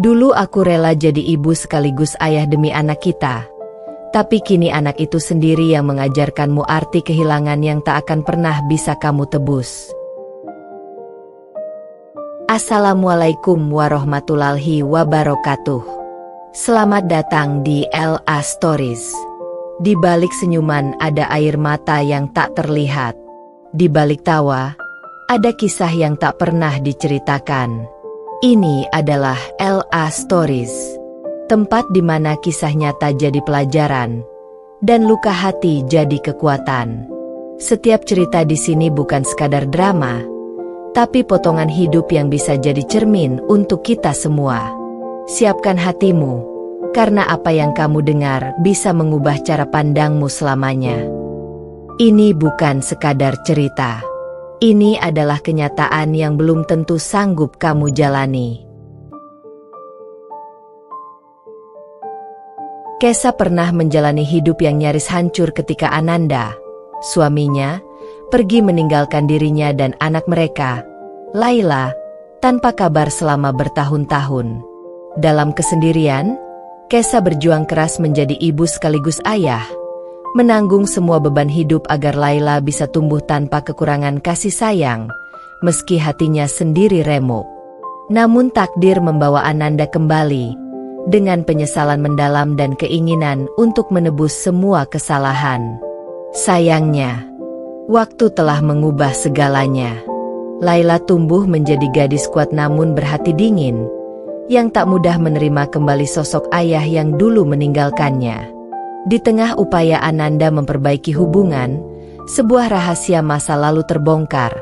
Dulu aku rela jadi ibu sekaligus ayah demi anak kita. Tapi kini anak itu sendiri yang mengajarkanmu arti kehilangan yang tak akan pernah bisa kamu tebus. Assalamualaikum warahmatullahi wabarakatuh. Selamat datang di LA Stories. Di balik senyuman ada air mata yang tak terlihat. Di balik tawa, ada kisah yang tak pernah diceritakan. Ini adalah LA Stories. Tempat di mana kisah nyata jadi pelajaran, dan luka hati jadi kekuatan. Setiap cerita di sini bukan sekadar drama, tapi potongan hidup yang bisa jadi cermin untuk kita semua. Siapkan hatimu, karena apa yang kamu dengar bisa mengubah cara pandangmu selamanya. Ini bukan sekadar cerita. Ini adalah kenyataan yang belum tentu sanggup kamu jalani. Kesa pernah menjalani hidup yang nyaris hancur ketika Ananda, suaminya, pergi meninggalkan dirinya dan anak mereka, Laila, tanpa kabar selama bertahun-tahun. Dalam kesendirian, Kesa berjuang keras menjadi ibu sekaligus ayah, menanggung semua beban hidup agar Laila bisa tumbuh tanpa kekurangan kasih sayang, meski hatinya sendiri remuk. Namun takdir membawa Ananda kembali, dengan penyesalan mendalam dan keinginan untuk menebus semua kesalahan. Sayangnya, waktu telah mengubah segalanya. Laila tumbuh menjadi gadis kuat namun berhati dingin, yang tak mudah menerima kembali sosok ayah yang dulu meninggalkannya. Di tengah upaya Ananda memperbaiki hubungan, sebuah rahasia masa lalu terbongkar.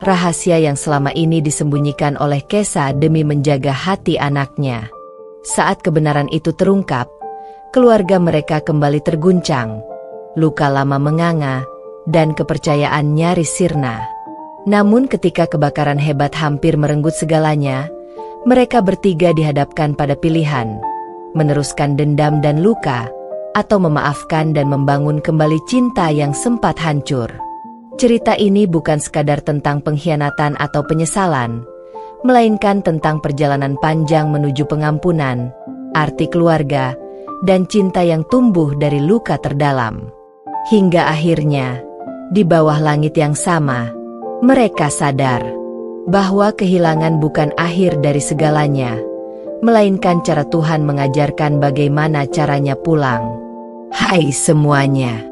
Rahasia yang selama ini disembunyikan oleh Kesa demi menjaga hati anaknya. Saat kebenaran itu terungkap, keluarga mereka kembali terguncang. Luka lama menganga, dan kepercayaan nyaris sirna. Namun ketika kebakaran hebat hampir merenggut segalanya, mereka bertiga dihadapkan pada pilihan, meneruskan dendam dan luka, atau memaafkan dan membangun kembali cinta yang sempat hancur. Cerita ini bukan sekadar tentang pengkhianatan atau penyesalan, melainkan tentang perjalanan panjang menuju pengampunan, arti keluarga, dan cinta yang tumbuh dari luka terdalam. Hingga akhirnya, di bawah langit yang sama, mereka sadar bahwa kehilangan bukan akhir dari segalanya, melainkan cara Tuhan mengajarkan bagaimana caranya pulang. Hai semuanya,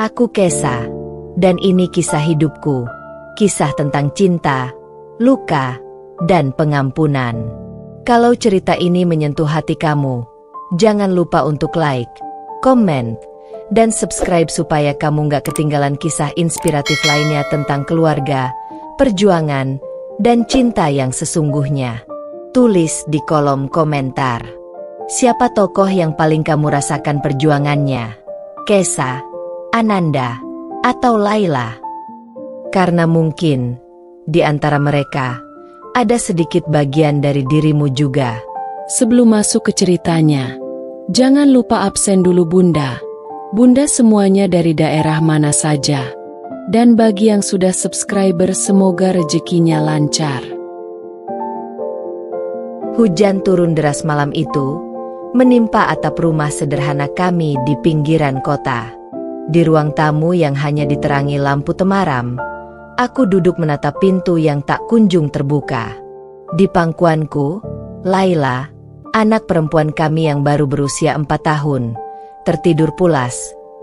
aku Kesa, dan ini kisah hidupku, kisah tentang cinta, luka, dan pengampunan. Kalau cerita ini menyentuh hati kamu, jangan lupa untuk like, komen, dan subscribe supaya kamu gak ketinggalan kisah inspiratif lainnya tentang keluarga, perjuangan, dan cinta yang sesungguhnya. Tulis di kolom komentar. Siapa tokoh yang paling kamu rasakan perjuangannya? Kesa, Ananda, atau Laila? Karena mungkin, di antara mereka, ada sedikit bagian dari dirimu juga. Sebelum masuk ke ceritanya, jangan lupa absen dulu Bunda. Bunda semuanya dari daerah mana saja. Dan bagi yang sudah subscriber semoga rezekinya lancar. Hujan turun deras malam itu, menimpa atap rumah sederhana kami di pinggiran kota. Di ruang tamu yang hanya diterangi lampu temaram, aku duduk menatap pintu yang tak kunjung terbuka. Di pangkuanku, Laila, anak perempuan kami yang baru berusia 4 tahun, tertidur pulas,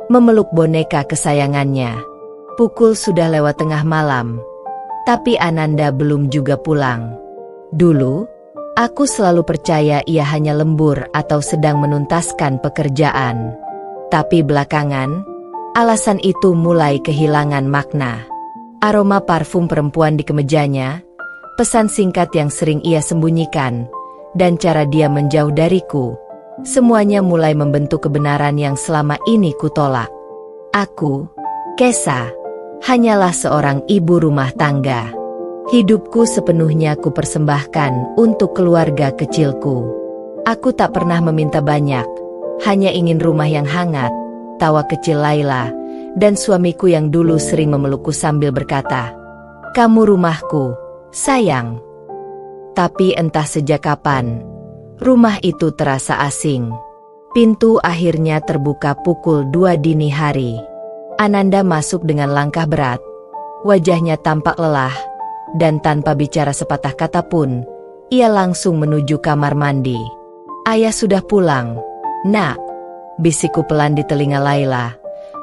memeluk boneka kesayangannya. Pukul sudah lewat tengah malam, tapi Ananda belum juga pulang. Dulu, aku selalu percaya ia hanya lembur atau sedang menuntaskan pekerjaan. Tapi belakangan, alasan itu mulai kehilangan makna. Aroma parfum perempuan di kemejanya, pesan singkat yang sering ia sembunyikan, dan cara dia menjauh dariku, semuanya mulai membentuk kebenaran yang selama ini kutolak. Aku, Kesa, hanyalah seorang ibu rumah tangga. Hidupku sepenuhnya kupersembahkan untuk keluarga kecilku. Aku tak pernah meminta banyak, hanya ingin rumah yang hangat, tawa kecil Laila, dan suamiku yang dulu sering memelukku sambil berkata, "Kamu rumahku, sayang." Tapi entah sejak kapan, Rumah itu terasa asing. Pintu akhirnya terbuka pukul 2 dini hari. Ananda masuk dengan langkah berat. Wajahnya tampak lelah, dan tanpa bicara sepatah kata pun, ia langsung menuju kamar mandi. "Ayah sudah pulang, Nak," bisikku pelan di telinga Laila,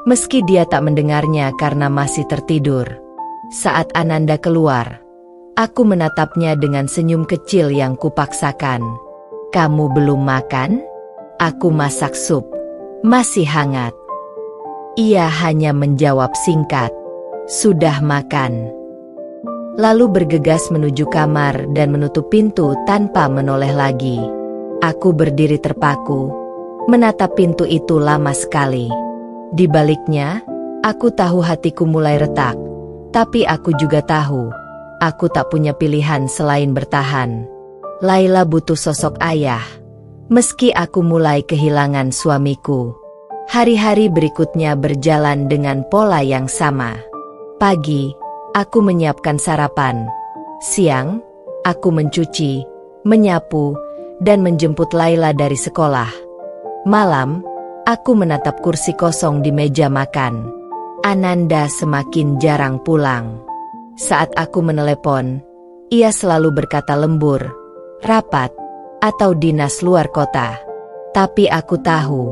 meski dia tak mendengarnya karena masih tertidur. Saat Ananda keluar, aku menatapnya dengan senyum kecil yang kupaksakan. "Kamu belum makan? Aku masak sup, masih hangat." Ia hanya menjawab singkat, "Sudah makan." Lalu bergegas menuju kamar dan menutup pintu tanpa menoleh lagi. Aku berdiri terpaku, menatap pintu itu lama sekali. Di baliknya, aku tahu hatiku mulai retak, tapi aku juga tahu, aku tak punya pilihan selain bertahan. Laila butuh sosok ayah, meski aku mulai kehilangan suamiku. Hari-hari berikutnya berjalan dengan pola yang sama. Pagi, aku menyiapkan sarapan. Siang, aku mencuci, menyapu, dan menjemput Laila dari sekolah. Malam, aku menatap kursi kosong di meja makan. Ananda semakin jarang pulang. Saat aku menelepon, ia selalu berkata lembur, rapat, atau dinas luar kota. Tapi aku tahu,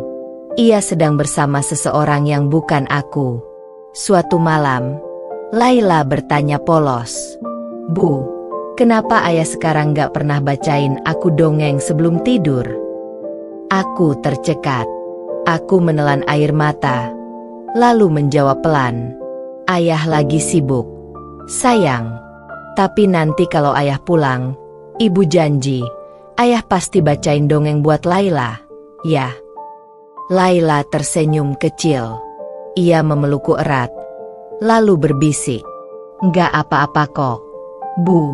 ia sedang bersama seseorang yang bukan aku. Suatu malam, Laila bertanya polos, "Bu, kenapa ayah sekarang gak pernah bacain aku dongeng sebelum tidur?" Aku tercekat. Aku menelan air mata, lalu menjawab pelan, "Ayah lagi sibuk, sayang. Tapi nanti kalau ayah pulang, ibu janji, ayah pasti bacain dongeng buat Laila, ya?" Laila tersenyum kecil. Ia memelukku erat, lalu berbisik, "Nggak apa-apa kok, Bu.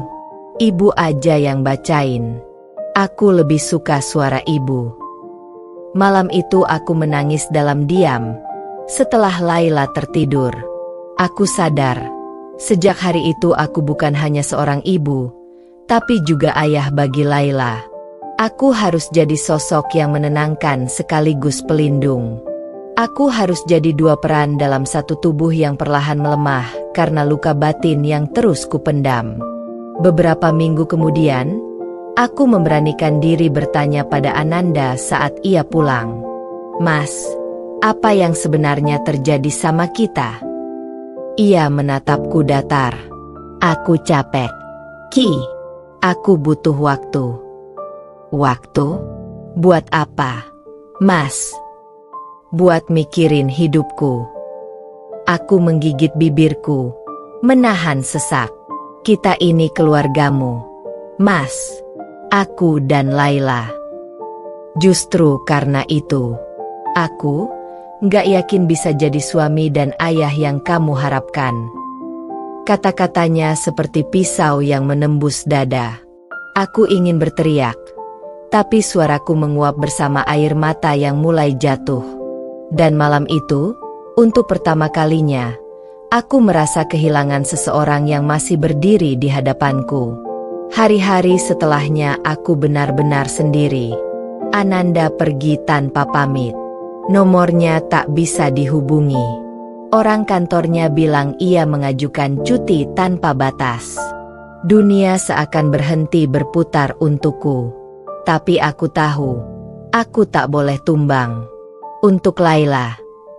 Ibu aja yang bacain. Aku lebih suka suara ibu." Malam itu aku menangis dalam diam. Setelah Laila tertidur, aku sadar, sejak hari itu aku bukan hanya seorang ibu, tapi juga ayah bagi Laila. Aku harus jadi sosok yang menenangkan sekaligus pelindung. Aku harus jadi dua peran dalam satu tubuh yang perlahan melemah karena luka batin yang terus kupendam. Beberapa minggu kemudian, aku memberanikan diri bertanya pada Ananda saat ia pulang, "Mas, apa yang sebenarnya terjadi sama kita?" Ia menatapku datar. "Aku capek, Ki. Aku butuh waktu." "Waktu? Buat apa, Mas?" "Buat mikirin hidupku." Aku menggigit bibirku, menahan sesak. "Kita ini keluargamu, Mas. Aku dan Laila. Justru karena itu, aku gak yakin bisa jadi suami dan ayah yang kamu harapkan." Kata-katanya seperti pisau yang menembus dada. Aku ingin berteriak, tapi suaraku menguap bersama air mata yang mulai jatuh. Dan malam itu, untuk pertama kalinya, aku merasa kehilangan seseorang yang masih berdiri di hadapanku. Hari-hari setelahnya aku benar-benar sendiri. Ananda pergi tanpa pamit. Nomornya tak bisa dihubungi. Orang kantornya bilang ia mengajukan cuti tanpa batas. Dunia seakan berhenti berputar untukku. Tapi aku tahu, aku tak boleh tumbang. Untuk Laila,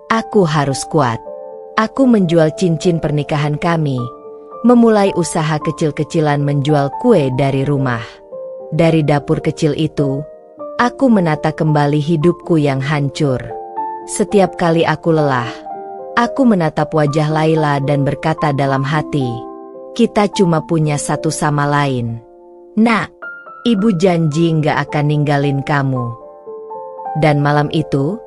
aku harus kuat. Aku menjual cincin pernikahan kami, memulai usaha kecil-kecilan menjual kue dari rumah. Dari dapur kecil itu, aku menata kembali hidupku yang hancur. Setiap kali aku lelah, aku menatap wajah Laila dan berkata dalam hati, "Kita cuma punya satu sama lain. Nak, ibu janji nggak akan ninggalin kamu." Dan malam itu,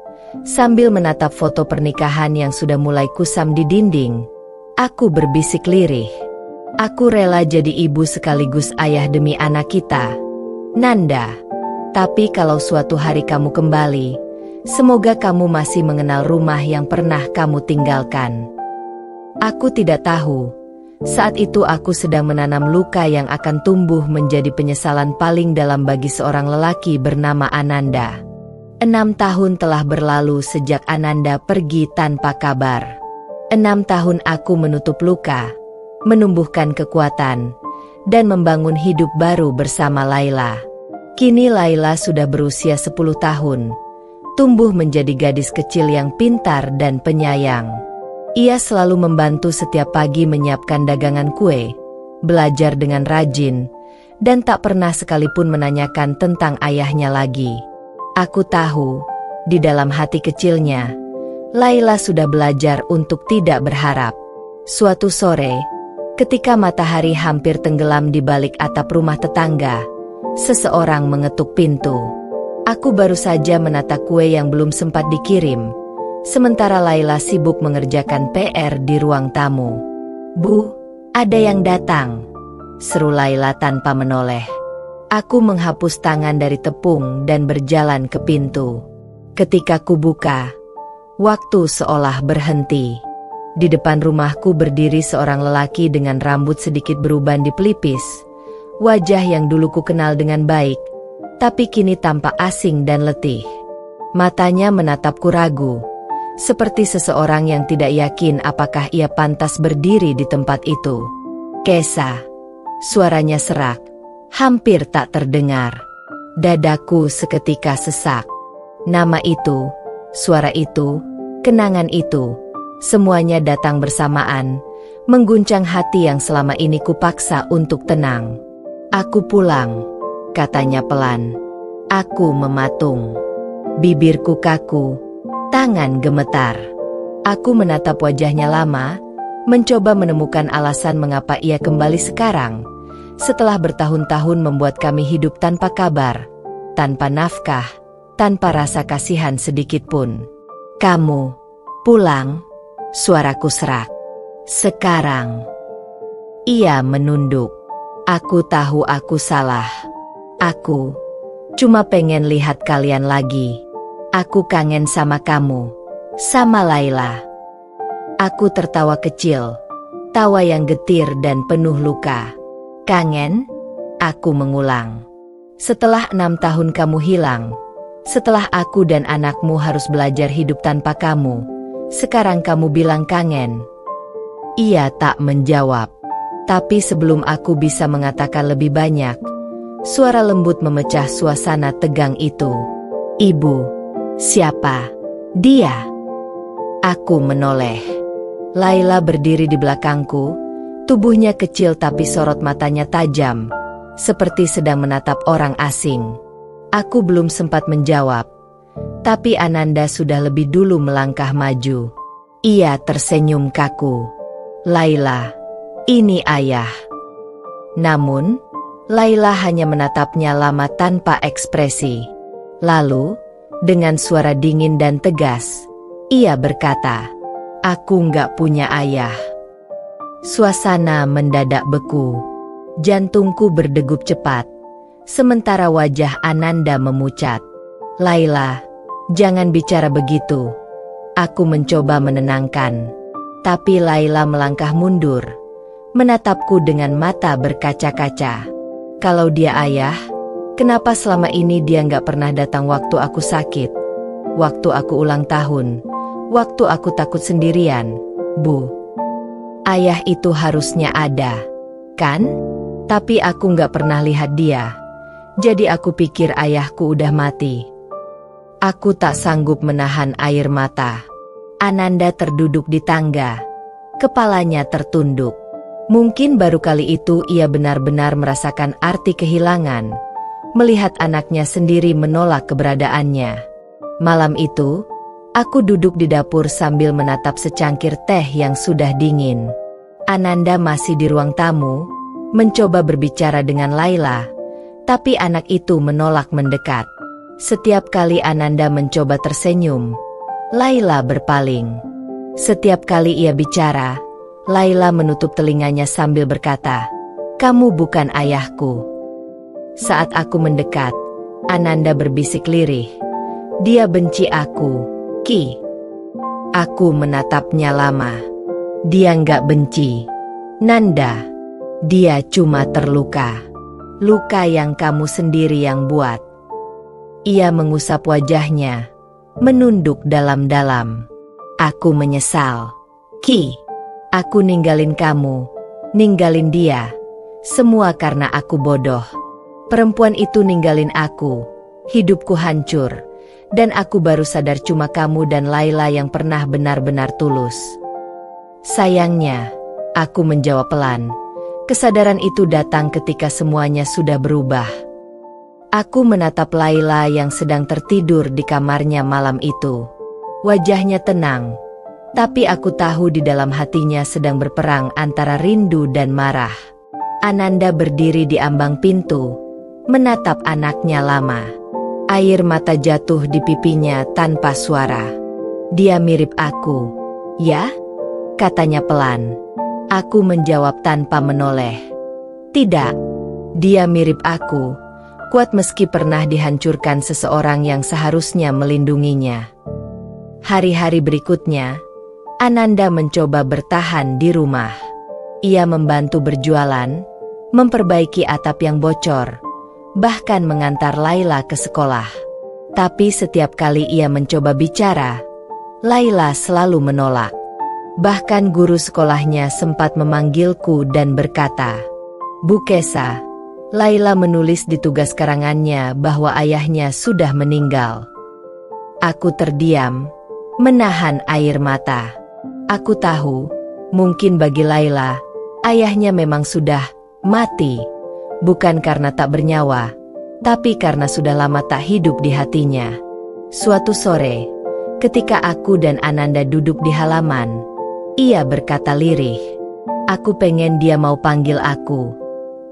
sambil menatap foto pernikahan yang sudah mulai kusam di dinding, aku berbisik lirih, "Aku rela jadi ibu sekaligus ayah demi anak kita, Nanda. Tapi kalau suatu hari kamu kembali, semoga kamu masih mengenal rumah yang pernah kamu tinggalkan." Aku tidak tahu, Saat itu aku sedang menanam luka yang akan tumbuh menjadi penyesalan paling dalam bagi seorang lelaki bernama Ananda. 6 tahun telah berlalu sejak Ananda pergi tanpa kabar. 6 tahun aku menutup luka, menumbuhkan kekuatan, dan membangun hidup baru bersama Laila. Kini Laila sudah berusia 10 tahun, tumbuh menjadi gadis kecil yang pintar dan penyayang. Ia selalu membantu setiap pagi menyiapkan dagangan kue, belajar dengan rajin, dan tak pernah sekalipun menanyakan tentang ayahnya lagi. Aku tahu, di dalam hati kecilnya, Laila sudah belajar untuk tidak berharap. Suatu sore, ketika matahari hampir tenggelam di balik atap rumah tetangga, seseorang mengetuk pintu. Aku baru saja menata kue yang belum sempat dikirim, sementara Laila sibuk mengerjakan PR di ruang tamu. "Bu, ada yang datang," seru Laila tanpa menoleh. Aku menghapus tangan dari tepung dan berjalan ke pintu. Ketika ku buka, waktu seolah berhenti. Di depan rumahku berdiri seorang lelaki dengan rambut sedikit beruban di pelipis, wajah yang dulu ku kenal dengan baik, tapi kini tampak asing dan letih. Matanya menatapku ragu, seperti seseorang yang tidak yakin apakah ia pantas berdiri di tempat itu. "Kesa," suaranya serak, hampir tak terdengar. Dadaku seketika sesak. Nama itu, suara itu, kenangan itu, semuanya datang bersamaan, mengguncang hati yang selama ini kupaksa untuk tenang. "Aku pulang," katanya pelan. Aku mematung. Bibirku kaku, tangan gemetar. Aku menatap wajahnya lama, mencoba menemukan alasan mengapa ia kembali sekarang, setelah bertahun-tahun membuat kami hidup tanpa kabar, tanpa nafkah, tanpa rasa kasihan sedikit pun. "Kamu pulang?" Suaraku serak. "Sekarang?" Ia menunduk. Aku tahu aku salah. Aku cuma pengen lihat kalian lagi. Aku kangen sama kamu, sama Laila. Aku tertawa kecil, tawa yang getir dan penuh luka. "Kangen?" Aku mengulang. "Setelah 6 tahun kamu hilang, setelah aku dan anakmu harus belajar hidup tanpa kamu, sekarang kamu bilang kangen?" Ia tak menjawab. Tapi sebelum aku bisa mengatakan lebih banyak, suara lembut memecah suasana tegang itu. "Ibu, siapa dia?" Aku menoleh. Laila berdiri di belakangku, tubuhnya kecil tapi sorot matanya tajam, seperti sedang menatap orang asing. Aku belum sempat menjawab, tapi Ananda sudah lebih dulu melangkah maju. Ia tersenyum kaku. "Laila, ini ayah." Namun, Laila hanya menatapnya lama tanpa ekspresi. Lalu, dengan suara dingin dan tegas, ia berkata, "Aku nggak punya ayah." Suasana mendadak beku. Jantungku berdegup cepat, sementara wajah Ananda memucat. "Laila, jangan bicara begitu." Aku mencoba menenangkan, tapi Laila melangkah mundur, menatapku dengan mata berkaca-kaca. "Kalau dia ayah, kenapa selama ini dia nggak pernah datang waktu aku sakit, waktu aku ulang tahun, waktu aku takut sendirian, Bu?" Ayah itu harusnya ada, kan? Tapi aku nggak pernah lihat dia. Jadi aku pikir ayahku udah mati. Aku tak sanggup menahan air mata. Ananda terduduk di tangga, kepalanya tertunduk. Mungkin baru kali itu ia benar-benar merasakan arti kehilangan, melihat anaknya sendiri menolak keberadaannya. Malam itu, aku duduk di dapur sambil menatap secangkir teh yang sudah dingin. Ananda masih di ruang tamu, mencoba berbicara dengan Laila, tapi anak itu menolak mendekat. Setiap kali Ananda mencoba tersenyum, Laila berpaling. Setiap kali ia bicara, Laila menutup telinganya sambil berkata, "Kamu bukan ayahku." Saat aku mendekat, Ananda berbisik lirih, "Dia benci aku, Ki." Aku menatapnya lama. "Dia nggak benci. Nanda, dia cuma terluka. Luka yang kamu sendiri yang buat. Ia mengusap wajahnya, menunduk dalam-dalam. Aku menyesal. Ki, aku ninggalin kamu, ninggalin dia. Semua karena aku bodoh. Perempuan itu ninggalin aku, hidupku hancur. Dan aku baru sadar cuma kamu dan Laila yang pernah benar-benar tulus. Sayangnya, aku menjawab pelan. Kesadaran itu datang ketika semuanya sudah berubah. Aku menatap Laila yang sedang tertidur di kamarnya malam itu. Wajahnya tenang, tapi aku tahu di dalam hatinya sedang berperang antara rindu dan marah. Ananda berdiri di ambang pintu, menatap anaknya lama. Air mata jatuh di pipinya tanpa suara. Dia mirip aku, ya? Katanya pelan. Aku menjawab tanpa menoleh. Tidak, dia mirip aku, kuat meski pernah dihancurkan seseorang yang seharusnya melindunginya. Hari-hari berikutnya, Ananda mencoba bertahan di rumah. Ia membantu berjualan, memperbaiki atap yang bocor, bahkan mengantar Laila ke sekolah. Tapi setiap kali ia mencoba bicara, Laila selalu menolak. Bahkan guru sekolahnya sempat memanggilku dan berkata, "Bu Kesa, Laila menulis di tugas karangannya bahwa ayahnya sudah meninggal." Aku terdiam, menahan air mata. Aku tahu, mungkin bagi Laila, ayahnya memang sudah mati. Bukan karena tak bernyawa, tapi karena sudah lama tak hidup di hatinya. Suatu sore, ketika aku dan Ananda duduk di halaman, ia berkata lirih, "Aku pengen dia mau panggil aku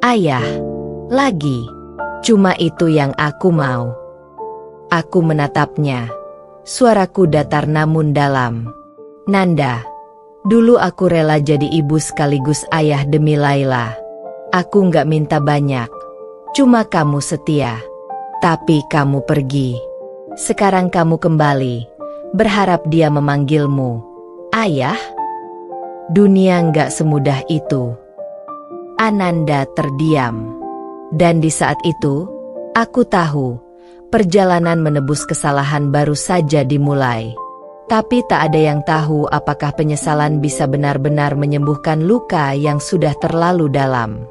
Ayah lagi. Cuma itu yang aku mau." Aku menatapnya. Suaraku datar namun dalam. "Nanda, dulu aku rela jadi ibu sekaligus ayah demi Laila. Aku nggak minta banyak. Cuma kamu setia. Tapi kamu pergi. Sekarang kamu kembali, berharap dia memanggilmu Ayah? Dunia nggak semudah itu." Ananda terdiam. Dan di saat itu, aku tahu, perjalanan menebus kesalahan baru saja dimulai. Tapi tak ada yang tahu apakah penyesalan bisa benar-benar menyembuhkan luka yang sudah terlalu dalam.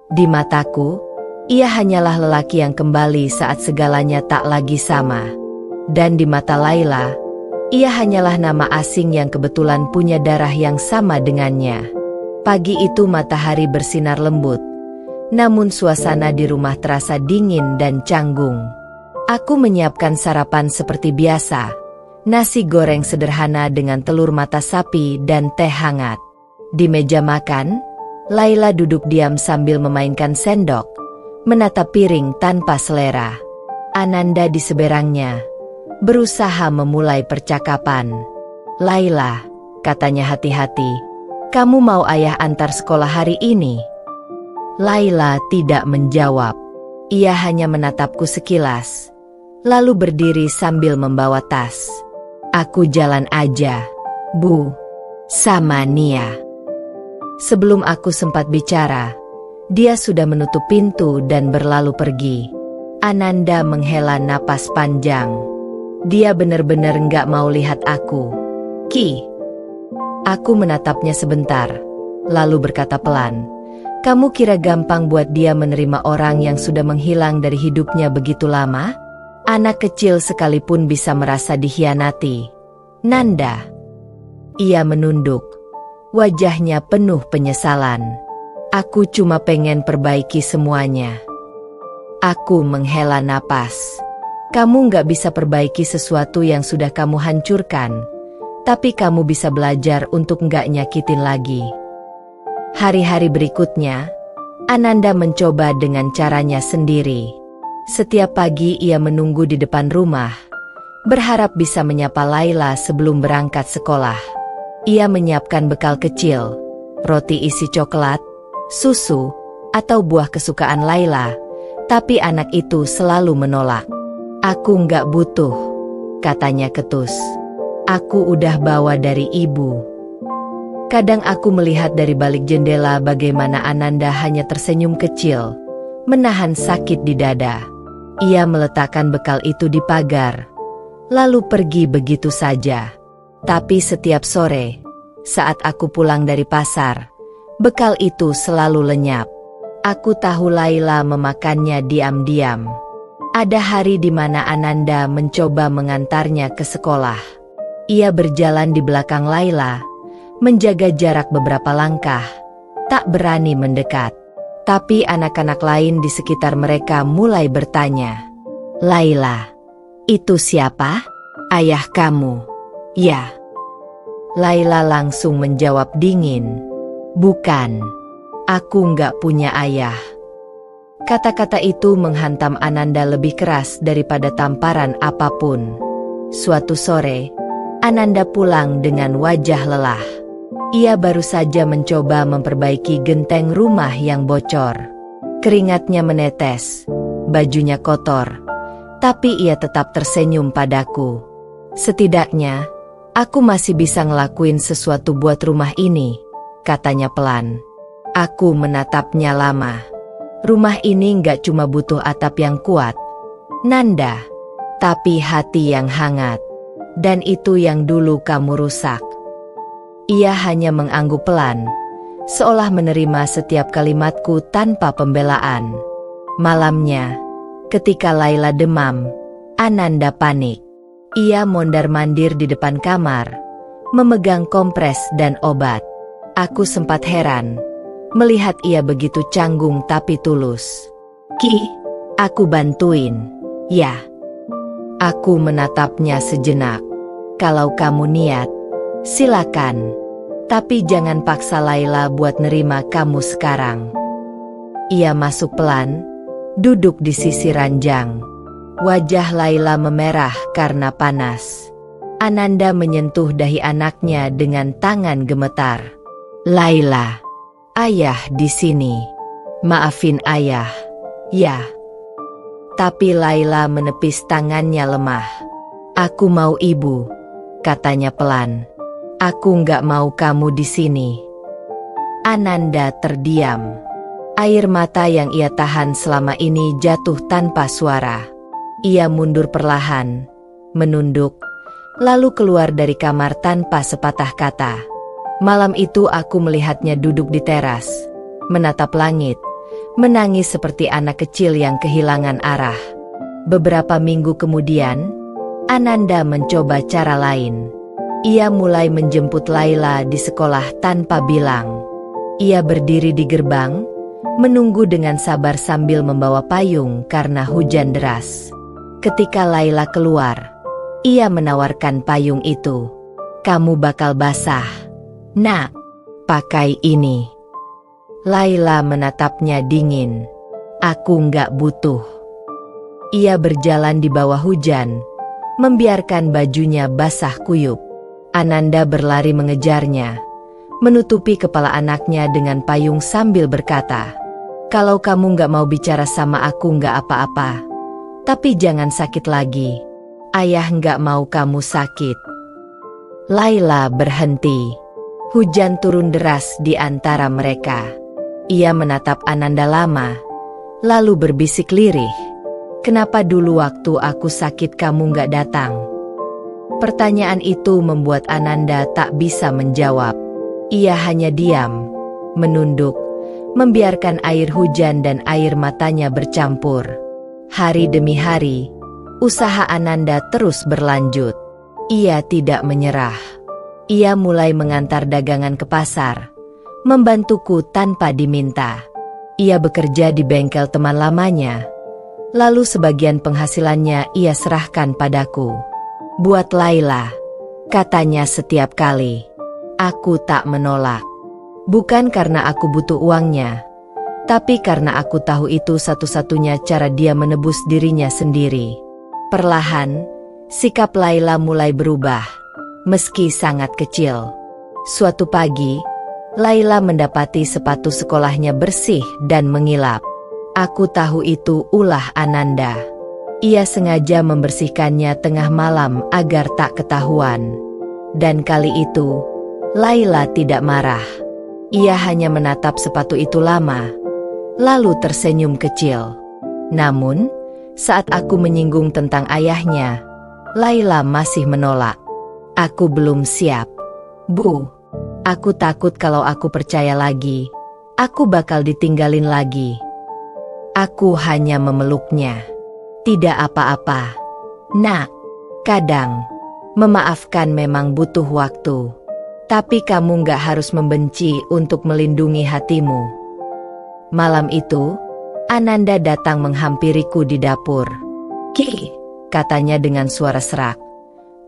Di mataku, ia hanyalah lelaki yang kembali saat segalanya tak lagi sama. Dan di mata Laila, ia hanyalah nama asing yang kebetulan punya darah yang sama dengannya. Pagi itu matahari bersinar lembut, namun suasana di rumah terasa dingin dan canggung. Aku menyiapkan sarapan seperti biasa, nasi goreng sederhana dengan telur mata sapi dan teh hangat. Di meja makan, Laila duduk diam sambil memainkan sendok, menatap piring tanpa selera. Ananda di seberangnya, berusaha memulai percakapan. "Laila," katanya hati-hati, "kamu mau ayah antar sekolah hari ini?" Laila tidak menjawab. Ia hanya menatapku sekilas, lalu berdiri sambil membawa tas. "Aku jalan aja, Bu, sama Nia." Sebelum aku sempat bicara, dia sudah menutup pintu dan berlalu pergi. Ananda menghela napas panjang. Dia benar-benar nggak mau lihat aku. "Ki." Aku menatapnya sebentar, lalu berkata pelan, "Kamu kira gampang buat dia menerima orang yang sudah menghilang dari hidupnya begitu lama? Anak kecil sekalipun bisa merasa dikhianati." "Nanda." Ia menunduk, wajahnya penuh penyesalan. "Aku cuma pengen perbaiki semuanya." Aku menghela napas. "Kamu nggak bisa perbaiki sesuatu yang sudah kamu hancurkan, tapi kamu bisa belajar untuk nggak nyakitin lagi." Hari-hari berikutnya, Ananda mencoba dengan caranya sendiri. Setiap pagi ia menunggu di depan rumah, berharap bisa menyapa Laila sebelum berangkat sekolah. Ia menyiapkan bekal kecil, roti isi coklat, susu, atau buah kesukaan Laila, tapi anak itu selalu menolak. "Aku nggak butuh," katanya ketus. "Aku udah bawa dari ibu." Kadang aku melihat dari balik jendela bagaimana Ananda hanya tersenyum kecil, menahan sakit di dada. Ia meletakkan bekal itu di pagar, lalu pergi begitu saja. Tapi setiap sore, saat aku pulang dari pasar, bekal itu selalu lenyap. Aku tahu Laila memakannya diam-diam. Ada hari di mana Ananda mencoba mengantarnya ke sekolah. Ia berjalan di belakang Laila, menjaga jarak beberapa langkah, tak berani mendekat. Tapi anak-anak lain di sekitar mereka mulai bertanya, "Laila, itu siapa? Ayah kamu?" "Ya." Laila langsung menjawab dingin, "Bukan, aku nggak punya ayah." Kata-kata itu menghantam Ananda lebih keras daripada tamparan apapun. Suatu sore, Ananda pulang dengan wajah lelah. Ia baru saja mencoba memperbaiki genteng rumah yang bocor. Keringatnya menetes, bajunya kotor, tapi ia tetap tersenyum padaku. "Setidaknya, aku masih bisa ngelakuin sesuatu buat rumah ini," katanya pelan. Aku menatapnya lama. "Rumah ini nggak cuma butuh atap yang kuat, Nanda, tapi hati yang hangat. Dan itu yang dulu kamu rusak." Ia hanya mengangguk pelan, seolah menerima setiap kalimatku tanpa pembelaan. Malamnya, ketika Laila demam, Ananda panik. Ia mondar-mandir di depan kamar, memegang kompres dan obat. Aku sempat heran melihat ia begitu canggung tapi tulus. "Ki, aku bantuin." "Ya." Aku menatapnya sejenak. "Kalau kamu niat, silakan. Tapi jangan paksa Laila buat nerima kamu sekarang." Ia masuk pelan, duduk di sisi ranjang. Wajah Laila memerah karena panas. Ananda menyentuh dahi anaknya dengan tangan gemetar. "Laila, ayah di sini. Maafin ayah." "Ya." Tapi Laila menepis tangannya lemah. "Aku mau ibu," katanya pelan. "Aku nggak mau kamu di sini." Ananda terdiam. Air mata yang ia tahan selama ini jatuh tanpa suara. Ia mundur perlahan, menunduk, lalu keluar dari kamar tanpa sepatah kata. Malam itu aku melihatnya duduk di teras, menatap langit, menangis seperti anak kecil yang kehilangan arah. Beberapa minggu kemudian, Ananda mencoba cara lain. Ia mulai menjemput Laila di sekolah tanpa bilang. Ia berdiri di gerbang, menunggu dengan sabar sambil membawa payung karena hujan deras. Ketika Laila keluar, ia menawarkan payung itu. "Kamu bakal basah. Nak, pakai ini." Laila menatapnya dingin. "Aku nggak butuh." Ia berjalan di bawah hujan, membiarkan bajunya basah kuyup. Ananda berlari mengejarnya, menutupi kepala anaknya dengan payung sambil berkata, "Kalau kamu nggak mau bicara sama aku nggak apa-apa. Tapi jangan sakit lagi. Ayah nggak mau kamu sakit." Laila berhenti. Hujan turun deras di antara mereka. Ia menatap Ananda lama, lalu berbisik lirih. "Kenapa dulu waktu aku sakit kamu nggak datang?" Pertanyaan itu membuat Ananda tak bisa menjawab. Ia hanya diam, menunduk, membiarkan air hujan dan air matanya bercampur. Hari demi hari, usaha Ananda terus berlanjut. Ia tidak menyerah. Ia mulai mengantar dagangan ke pasar, membantuku tanpa diminta. Ia bekerja di bengkel teman lamanya, lalu sebagian penghasilannya ia serahkan padaku. "Buat Laila," katanya setiap kali. Aku tak menolak. Bukan karena aku butuh uangnya, tapi karena aku tahu itu satu-satunya cara dia menebus dirinya sendiri. Perlahan, sikap Laila mulai berubah, meski sangat kecil. Suatu pagi, Laila mendapati sepatu sekolahnya bersih dan mengilap. Aku tahu itu ulah Ananda. Ia sengaja membersihkannya tengah malam agar tak ketahuan. Dan kali itu, Laila tidak marah. Ia hanya menatap sepatu itu lama, lalu tersenyum kecil. Namun, saat aku menyinggung tentang ayahnya, Laila masih menolak. Aku belum siap. Bu, aku takut kalau aku percaya lagi, aku bakal ditinggalin lagi. Aku hanya memeluknya. Tidak apa-apa, Nak. Kadang, memaafkan memang butuh waktu. Tapi kamu gak harus membenci untuk melindungi hatimu. Malam itu, Ananda datang menghampiriku di dapur. Ki, katanya dengan suara serak.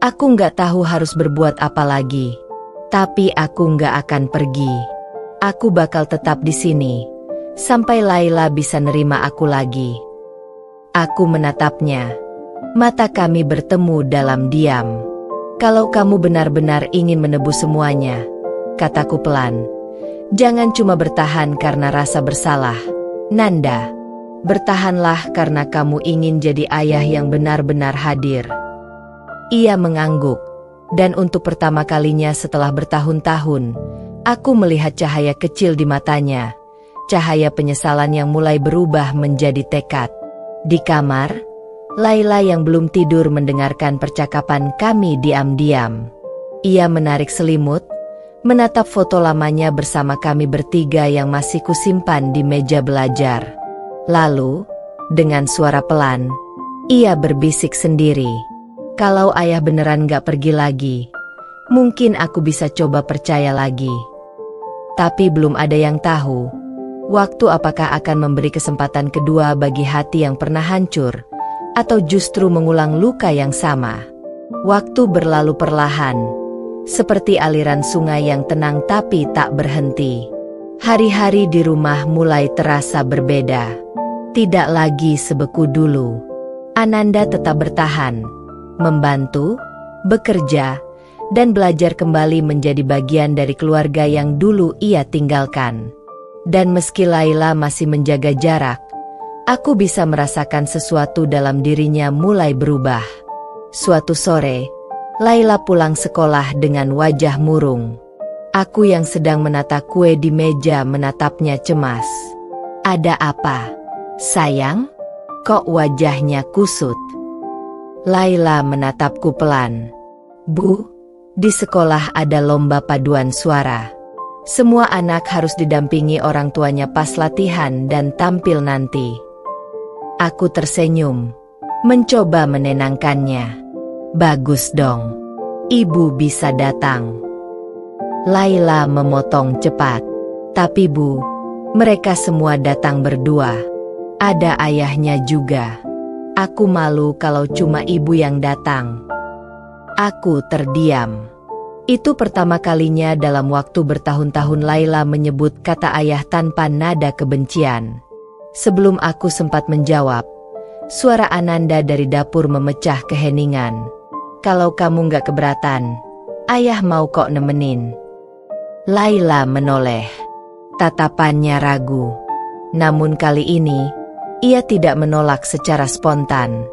Aku gak tahu harus berbuat apa lagi. Tapi aku gak akan pergi. Aku bakal tetap di sini, sampai Laila bisa nerima aku lagi. Aku menatapnya. Mata kami bertemu dalam diam. Kalau kamu benar-benar ingin menebus semuanya, kataku pelan, jangan cuma bertahan karena rasa bersalah. Nanda, bertahanlah karena kamu ingin jadi ayah yang benar-benar hadir. Ia mengangguk, dan untuk pertama kalinya setelah bertahun-tahun, aku melihat cahaya kecil di matanya, cahaya penyesalan yang mulai berubah menjadi tekad. Di kamar, Laila yang belum tidur mendengarkan percakapan kami diam-diam. Ia menarik selimut, menatap foto lamanya bersama kami bertiga yang masih kusimpan di meja belajar. Lalu, dengan suara pelan, ia berbisik sendiri. Kalau ayah beneran gak pergi lagi, mungkin aku bisa coba percaya lagi. Tapi belum ada yang tahu, waktu apakah akan memberi kesempatan kedua bagi hati yang pernah hancur, atau justru mengulang luka yang sama. Waktu berlalu perlahan, seperti aliran sungai yang tenang tapi tak berhenti. Hari-hari di rumah mulai terasa berbeda. Tidak lagi sebeku dulu. Ananda tetap bertahan, membantu, bekerja, dan belajar kembali menjadi bagian dari keluarga yang dulu ia tinggalkan. Dan meski Laila masih menjaga jarak, aku bisa merasakan sesuatu dalam dirinya mulai berubah. Suatu sore, Laila pulang sekolah dengan wajah murung. Aku yang sedang menata kue di meja menatapnya cemas. Ada apa, sayang? Kok wajahnya kusut? Laila menatapku pelan. Bu, di sekolah ada lomba paduan suara. Semua anak harus didampingi orang tuanya pas latihan dan tampil nanti. Aku tersenyum, mencoba menenangkannya. Bagus dong, ibu bisa datang. Laila memotong cepat. Tapi bu, mereka semua datang berdua. Ada ayahnya juga. Aku malu kalau cuma ibu yang datang. Aku terdiam. Itu pertama kalinya dalam waktu bertahun-tahun Laila menyebut kata ayah tanpa nada kebencian. Sebelum aku sempat menjawab, suara Ananda dari dapur memecah keheningan. Kalau kamu gak keberatan, ayah mau kok nemenin. Laila menoleh. Tatapannya ragu. Namun kali ini, ia tidak menolak secara spontan.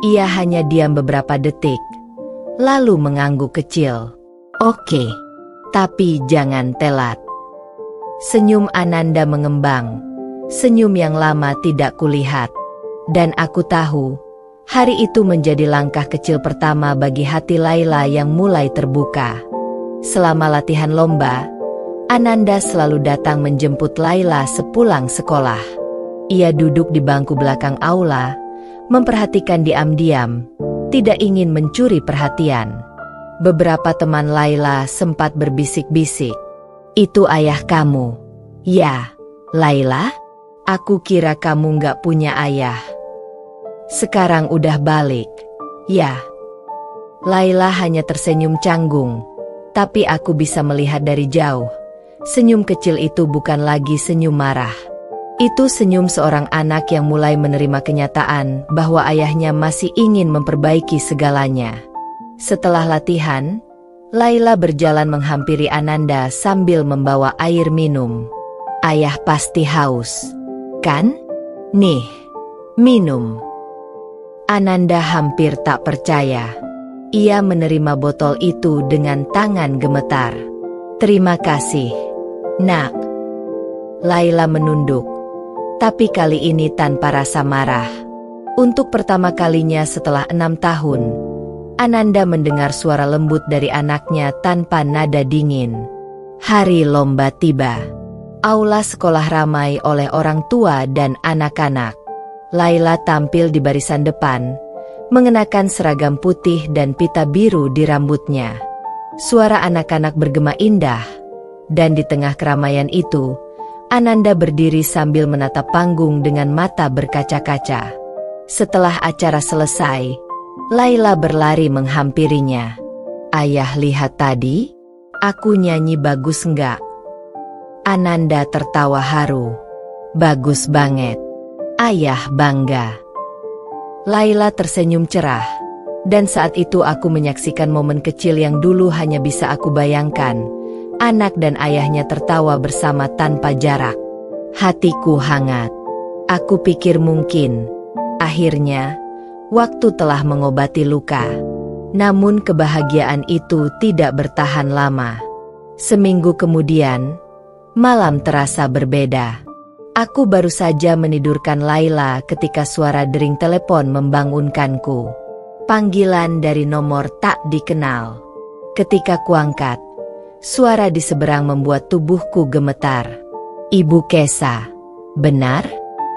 Ia hanya diam beberapa detik, lalu mengangguk kecil. Oke, tapi jangan telat. Senyum Ananda mengembang. Senyum yang lama tidak kulihat. Dan aku tahu, hari itu menjadi langkah kecil pertama bagi hati Laila yang mulai terbuka. Selama latihan lomba, Ananda selalu datang menjemput Laila sepulang sekolah. Ia duduk di bangku belakang aula, memperhatikan diam-diam, tidak ingin mencuri perhatian. Beberapa teman Laila sempat berbisik-bisik. Itu ayah kamu? Ya, Laila? Aku kira kamu gak punya ayah. Sekarang udah balik. Ya. Laila hanya tersenyum canggung, tapi aku bisa melihat dari jauh. Senyum kecil itu bukan lagi senyum marah. Itu senyum seorang anak yang mulai menerima kenyataan bahwa ayahnya masih ingin memperbaiki segalanya. Setelah latihan, Laila berjalan menghampiri Ananda sambil membawa air minum. Ayah pasti haus, kan? Nih, minum. Ananda hampir tak percaya. Ia menerima botol itu dengan tangan gemetar. Terima kasih, Nak. Laila menunduk, tapi kali ini tanpa rasa marah. Untuk pertama kalinya setelah 6 tahun, Ananda mendengar suara lembut dari anaknya tanpa nada dingin. Hari lomba tiba. Aula sekolah ramai oleh orang tua dan anak-anak. Laila tampil di barisan depan, mengenakan seragam putih dan pita biru di rambutnya. Suara anak-anak bergema indah, dan di tengah keramaian itu, Ananda berdiri sambil menatap panggung dengan mata berkaca-kaca. Setelah acara selesai, Laila berlari menghampirinya. Ayah lihat tadi? Aku nyanyi bagus enggak? Ananda tertawa haru. Bagus banget. Ayah bangga. Laila tersenyum cerah. Dan saat itu aku menyaksikan momen kecil yang dulu hanya bisa aku bayangkan. Anak dan ayahnya tertawa bersama tanpa jarak. Hatiku hangat. Aku pikir mungkin. Akhirnya, waktu telah mengobati luka. Namun kebahagiaan itu tidak bertahan lama. Seminggu kemudian, malam terasa berbeda. Aku baru saja menidurkan Laila ketika suara dering telepon membangunkanku. Panggilan dari nomor tak dikenal. Ketika kuangkat, suara di seberang membuat tubuhku gemetar. Ibu Kesa, benar?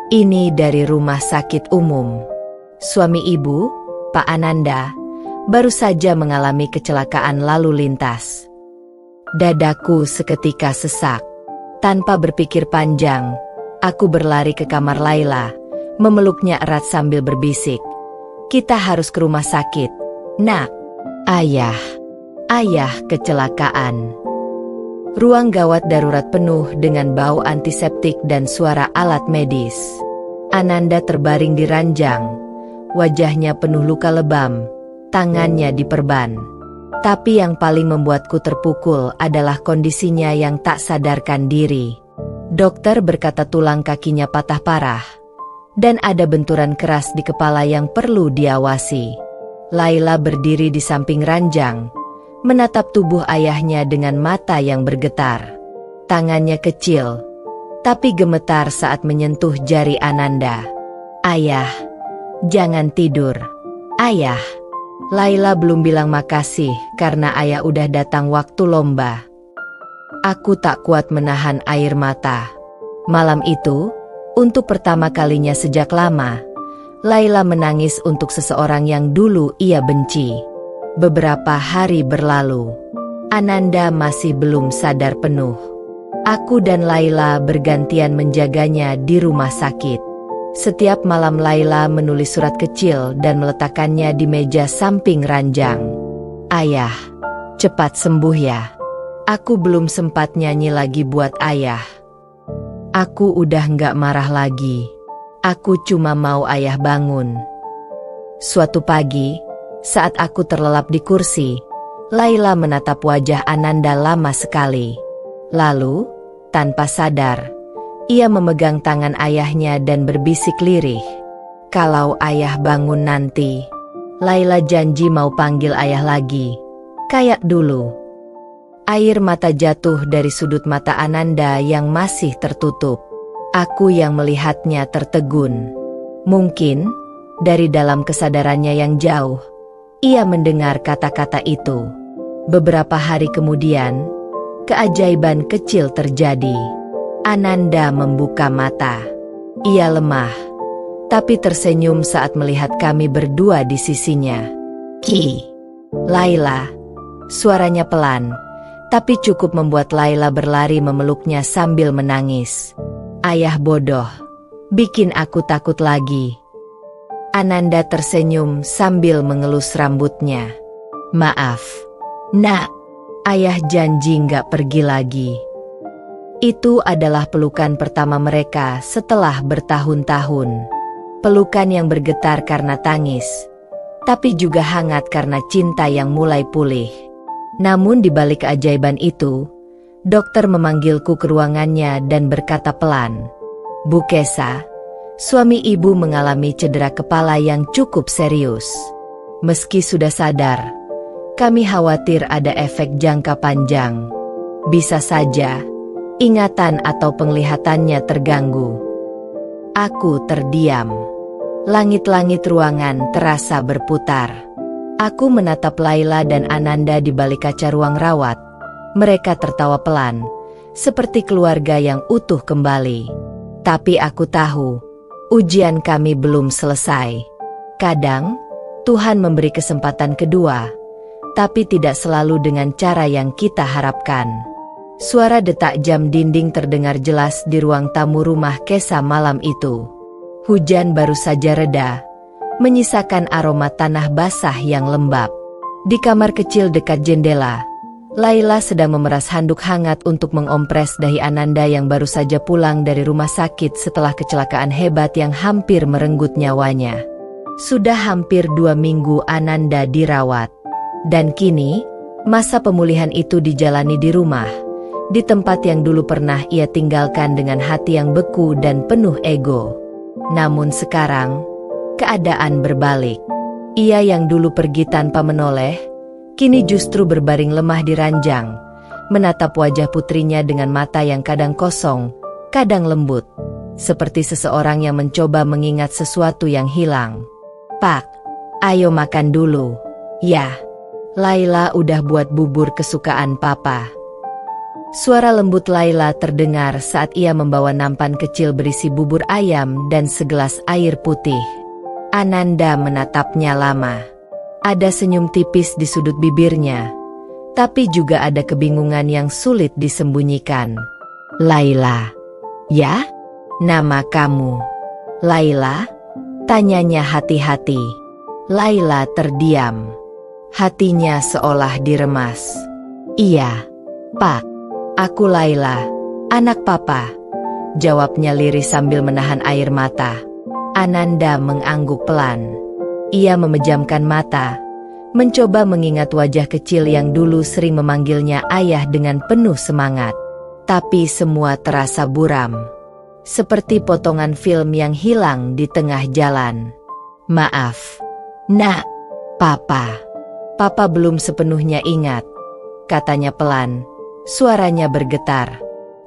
Ini dari rumah sakit umum. Suami ibu, Pak Ananda, baru saja mengalami kecelakaan lalu lintas. Dadaku seketika sesak. Tanpa berpikir panjang, aku berlari ke kamar Laila, memeluknya erat sambil berbisik. Kita harus ke rumah sakit. Nak, ayah kecelakaan. Ruang gawat darurat penuh dengan bau antiseptik dan suara alat medis. Ananda terbaring di ranjang, wajahnya penuh luka lebam. Tangannya diperban. Tapi yang paling membuatku terpukul adalah kondisinya yang tak sadarkan diri. Dokter berkata tulang kakinya patah parah. Dan ada benturan keras di kepala yang perlu diawasi. Laila berdiri di samping ranjang, menatap tubuh ayahnya dengan mata yang bergetar. Tangannya kecil, tapi gemetar saat menyentuh jari Ananda. Ayah, jangan tidur. Ayah. Laila belum bilang makasih karena ayah udah datang waktu lomba. Aku tak kuat menahan air mata. Malam itu, untuk pertama kalinya sejak lama, Laila menangis untuk seseorang yang dulu ia benci. Beberapa hari berlalu. Ananda masih belum sadar penuh. Aku dan Laila bergantian menjaganya di rumah sakit. Setiap malam Laila menulis surat kecil dan meletakkannya di meja samping ranjang. Ayah, cepat sembuh ya. Aku belum sempat nyanyi lagi buat ayah. Aku udah nggak marah lagi. Aku cuma mau ayah bangun. Suatu pagi, saat aku terlelap di kursi, Laila menatap wajah Ananda lama sekali. Lalu, tanpa sadar, ia memegang tangan ayahnya dan berbisik lirih. Kalau ayah bangun nanti, Laila janji mau panggil ayah lagi, kayak dulu. Air mata jatuh dari sudut mata Ananda yang masih tertutup. Aku yang melihatnya tertegun. Mungkin, dari dalam kesadarannya yang jauh, ia mendengar kata-kata itu. Beberapa hari kemudian, keajaiban kecil terjadi. Ananda membuka mata. Ia lemah, tapi tersenyum saat melihat kami berdua di sisinya. Ki, Laila. Suaranya pelan, tapi cukup membuat Laila berlari memeluknya sambil menangis. Ayah bodoh, bikin aku takut lagi. Ananda tersenyum sambil mengelus rambutnya. Maaf, Nak. Ayah janji nggak pergi lagi. Itu adalah pelukan pertama mereka setelah bertahun-tahun. Pelukan yang bergetar karena tangis, tapi juga hangat karena cinta yang mulai pulih. Namun di balik keajaiban itu, dokter memanggilku ke ruangannya dan berkata pelan, Bu Kesa, suami ibu mengalami cedera kepala yang cukup serius. Meski sudah sadar, kami khawatir ada efek jangka panjang. Bisa saja, ingatan atau penglihatannya terganggu. Aku terdiam. Langit-langit ruangan terasa berputar. Aku menatap Laila dan Ananda di balik kaca ruang rawat. Mereka tertawa pelan, seperti keluarga yang utuh kembali. Tapi aku tahu, ujian kami belum selesai. Kadang, Tuhan memberi kesempatan kedua, tapi tidak selalu dengan cara yang kita harapkan. Suara detak jam dinding terdengar jelas di ruang tamu rumah Kesa malam itu. Hujan baru saja reda, menyisakan aroma tanah basah yang lembab. Di kamar kecil dekat jendela, Laila sedang memeras handuk hangat untuk mengompres dahi Ananda yang baru saja pulang dari rumah sakit setelah kecelakaan hebat yang hampir merenggut nyawanya. Sudah hampir 2 minggu Ananda dirawat. Dan kini, masa pemulihan itu dijalani di rumah, di tempat yang dulu pernah ia tinggalkan dengan hati yang beku dan penuh ego. Namun sekarang, keadaan berbalik. Ia yang dulu pergi tanpa menoleh, kini justru berbaring lemah di ranjang, menatap wajah putrinya dengan mata yang kadang kosong, kadang lembut, seperti seseorang yang mencoba mengingat sesuatu yang hilang. "Pak, ayo makan dulu." "Ya, Laila udah buat bubur kesukaan Papa." Suara lembut Laila terdengar saat ia membawa nampan kecil berisi bubur ayam dan segelas air putih. Ananda menatapnya lama. Ada senyum tipis di sudut bibirnya, tapi juga ada kebingungan yang sulit disembunyikan. "Laila." "Ya? Nama kamu?" "Laila?" tanyanya hati-hati. Laila terdiam. Hatinya seolah diremas. "Iya, Pak. Aku Laila, anak Papa," jawabnya lirih sambil menahan air mata. Ananda mengangguk pelan. Ia memejamkan mata, mencoba mengingat wajah kecil yang dulu sering memanggilnya ayah dengan penuh semangat. Tapi semua terasa buram, seperti potongan film yang hilang di tengah jalan. "Maaf, Nak, Papa." "Papa belum sepenuhnya ingat," katanya pelan. Suaranya bergetar.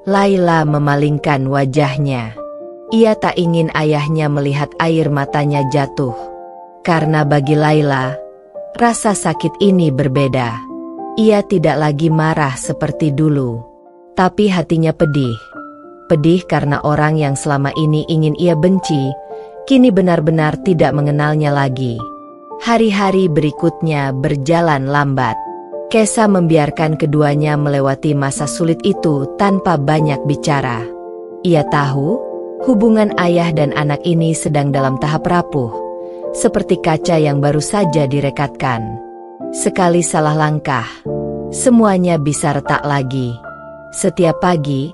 Laila memalingkan wajahnya. Ia tak ingin ayahnya melihat air matanya jatuh. Karena bagi Laila, rasa sakit ini berbeda. Ia tidak lagi marah seperti dulu. Tapi hatinya pedih. Pedih karena orang yang selama ini ingin ia benci, kini benar-benar tidak mengenalnya lagi. Hari-hari berikutnya berjalan lambat. Kesa membiarkan keduanya melewati masa sulit itu tanpa banyak bicara. Ia tahu, hubungan ayah dan anak ini sedang dalam tahap rapuh, seperti kaca yang baru saja direkatkan. Sekali salah langkah, semuanya bisa retak lagi. Setiap pagi,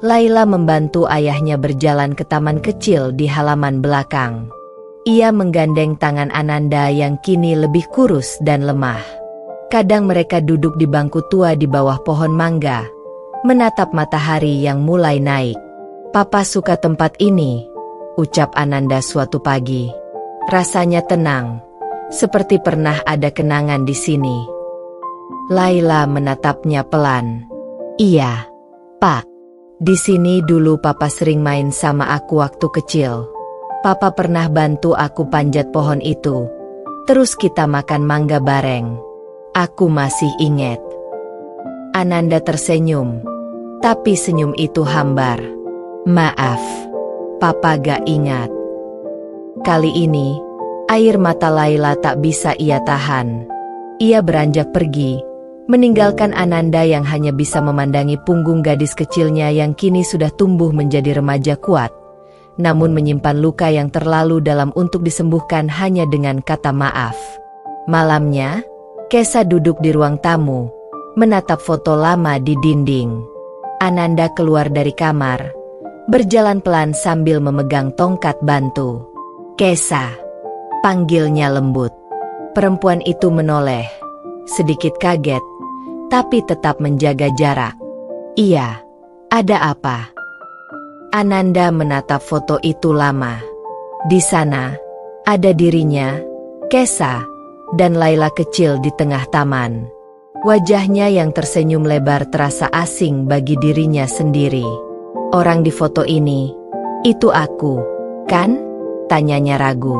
Laila membantu ayahnya berjalan ke taman kecil di halaman belakang. Ia menggandeng tangan Ananda yang kini lebih kurus dan lemah. Kadang mereka duduk di bangku tua di bawah pohon mangga, menatap matahari yang mulai naik. "Papa suka tempat ini," ucap Ananda suatu pagi. Rasanya tenang, seperti pernah ada kenangan di sini. Laila menatapnya pelan. "Iya, Pak. Di sini dulu Papa sering main sama aku waktu kecil. Papa pernah bantu aku panjat pohon itu. Terus kita makan mangga bareng. Aku masih ingat." Ananda tersenyum, tapi senyum itu hambar. "Maaf, Papa gak ingat." Kali ini, air mata Laila tak bisa ia tahan. Ia beranjak pergi, meninggalkan Ananda yang hanya bisa memandangi punggung gadis kecilnya yang kini sudah tumbuh menjadi remaja kuat, namun menyimpan luka yang terlalu dalam untuk disembuhkan hanya dengan kata maaf. Malamnya, Kesa duduk di ruang tamu, menatap foto lama di dinding. Ananda keluar dari kamar, berjalan pelan sambil memegang tongkat bantu. "Kesa," panggilnya lembut. Perempuan itu menoleh, sedikit kaget, tapi tetap menjaga jarak. "Iya, ada apa?" Ananda menatap foto itu lama. Di sana, ada dirinya, Kesa, dan Laila kecil di tengah taman. Wajahnya yang tersenyum lebar terasa asing bagi dirinya sendiri. Orang di foto ini, itu aku, kan? Tanyanya ragu.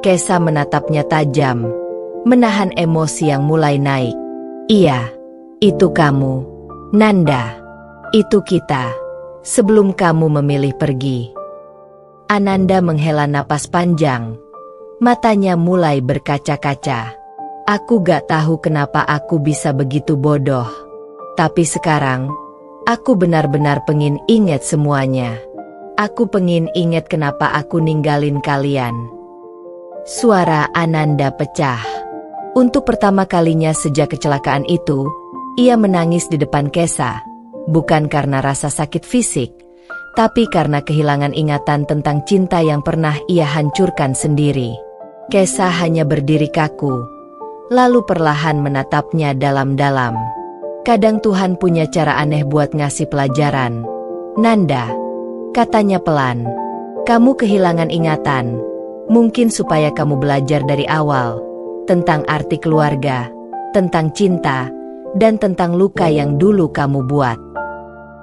Kesa menatapnya tajam, menahan emosi yang mulai naik. Iya, itu kamu, Nanda. Itu kita, sebelum kamu memilih pergi. Ananda menghela napas panjang. Matanya mulai berkaca-kaca. Aku gak tahu kenapa aku bisa begitu bodoh. Tapi sekarang, aku benar-benar pengen ingat semuanya. Aku pengen ingat kenapa aku ninggalin kalian. Suara Ananda pecah. Untuk pertama kalinya sejak kecelakaan itu, ia menangis di depan Kesa. Bukan karena rasa sakit fisik, tapi karena kehilangan ingatan tentang cinta yang pernah ia hancurkan sendiri. Kesa hanya berdiri kaku, lalu perlahan menatapnya dalam-dalam. Kadang Tuhan punya cara aneh buat ngasih pelajaran. Nanda, katanya pelan, kamu kehilangan ingatan. Mungkin supaya kamu belajar dari awal, tentang arti keluarga, tentang cinta, dan tentang luka yang dulu kamu buat.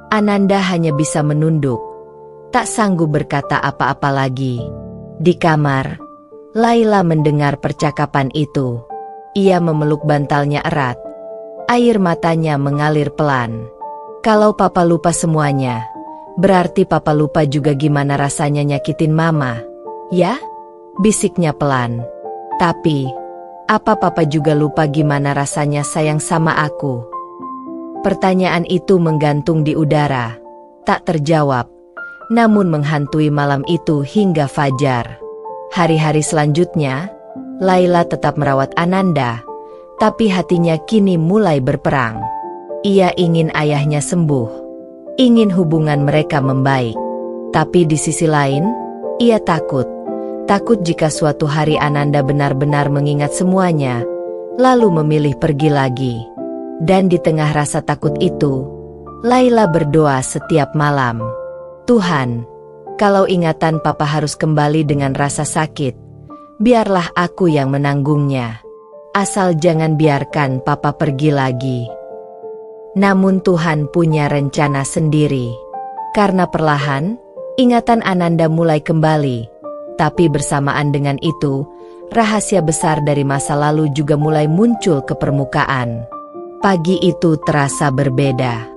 Ananda hanya bisa menunduk, tak sanggup berkata apa-apa lagi. Di kamar, Laila mendengar percakapan itu. Ia memeluk bantalnya erat. Air matanya mengalir pelan. Kalau papa lupa semuanya, berarti papa lupa juga gimana rasanya nyakitin mama. Ya? Bisiknya pelan. Tapi, apa papa juga lupa gimana rasanya sayang sama aku? Pertanyaan itu menggantung di udara, tak terjawab, namun menghantui malam itu hingga fajar. Hari-hari selanjutnya, Laila tetap merawat Ananda, tapi hatinya kini mulai berperang. Ia ingin ayahnya sembuh, ingin hubungan mereka membaik. Tapi di sisi lain, ia takut jika suatu hari Ananda benar-benar mengingat semuanya, lalu memilih pergi lagi. Dan di tengah rasa takut itu, Laila berdoa setiap malam. Tuhan, kalau ingatan papa harus kembali dengan rasa sakit, biarlah aku yang menanggungnya. Asal jangan biarkan papa pergi lagi. Namun Tuhan punya rencana sendiri. Karena perlahan, ingatan Ananda mulai kembali. Tapi bersamaan dengan itu, rahasia besar dari masa lalu juga mulai muncul ke permukaan. Pagi itu terasa berbeda.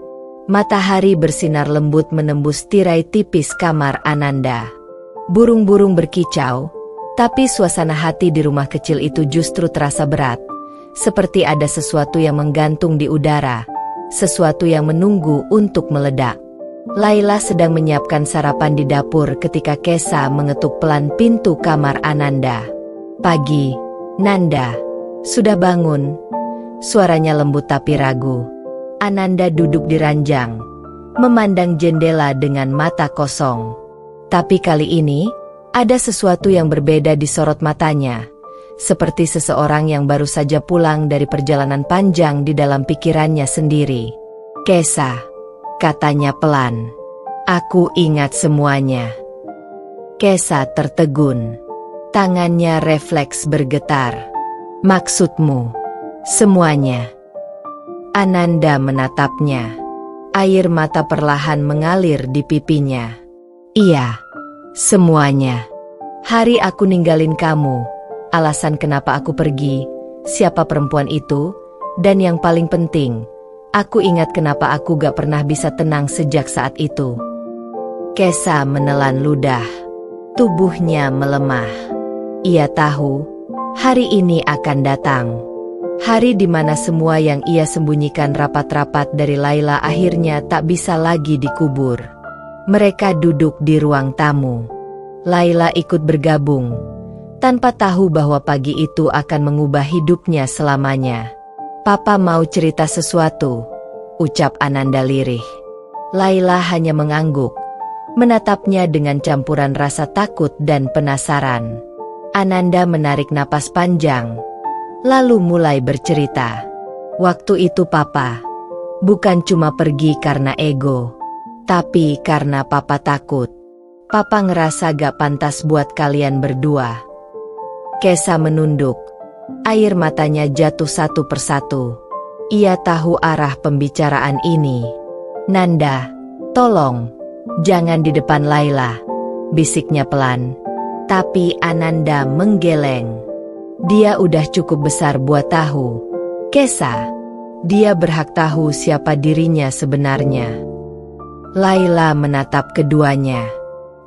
Matahari bersinar lembut menembus tirai tipis kamar Ananda. Burung-burung berkicau, tapi suasana hati di rumah kecil itu justru terasa berat. Seperti ada sesuatu yang menggantung di udara, sesuatu yang menunggu untuk meledak. Laila sedang menyiapkan sarapan di dapur ketika Kesa mengetuk pelan pintu kamar Ananda. Pagi, Nanda, sudah bangun? Suaranya lembut tapi ragu. Ananda duduk di ranjang, memandang jendela dengan mata kosong. Tapi kali ini, ada sesuatu yang berbeda di sorot matanya. Seperti seseorang yang baru saja pulang dari perjalanan panjang di dalam pikirannya sendiri. Kesa, katanya pelan. Aku ingat semuanya. Kesa tertegun. Tangannya refleks bergetar. Maksudmu, semuanya? Ananda menatapnya. Air mata perlahan mengalir di pipinya. Iya, semuanya. Hari aku ninggalin kamu, alasan kenapa aku pergi, siapa perempuan itu, dan yang paling penting, aku ingat kenapa aku gak pernah bisa tenang sejak saat itu. Kesa menelan ludah. Tubuhnya melemah. Ia tahu, hari ini akan datang. Hari di mana semua yang ia sembunyikan rapat-rapat dari Laila akhirnya tak bisa lagi dikubur. Mereka duduk di ruang tamu. Laila ikut bergabung, tanpa tahu bahwa pagi itu akan mengubah hidupnya selamanya. Papa mau cerita sesuatu, ucap Ananda lirih. Laila hanya mengangguk, menatapnya dengan campuran rasa takut dan penasaran. Ananda menarik napas panjang, lalu mulai bercerita. Waktu itu papa bukan cuma pergi karena ego, tapi karena papa takut. Papa ngerasa gak pantas buat kalian berdua. Kesa menunduk. Air matanya jatuh satu persatu. Ia tahu arah pembicaraan ini. "Nanda, tolong, jangan di depan Laila," bisiknya pelan. Tapi Ananda menggeleng. Dia udah cukup besar buat tahu. Kesa, dia berhak tahu siapa dirinya sebenarnya. Laila menatap keduanya.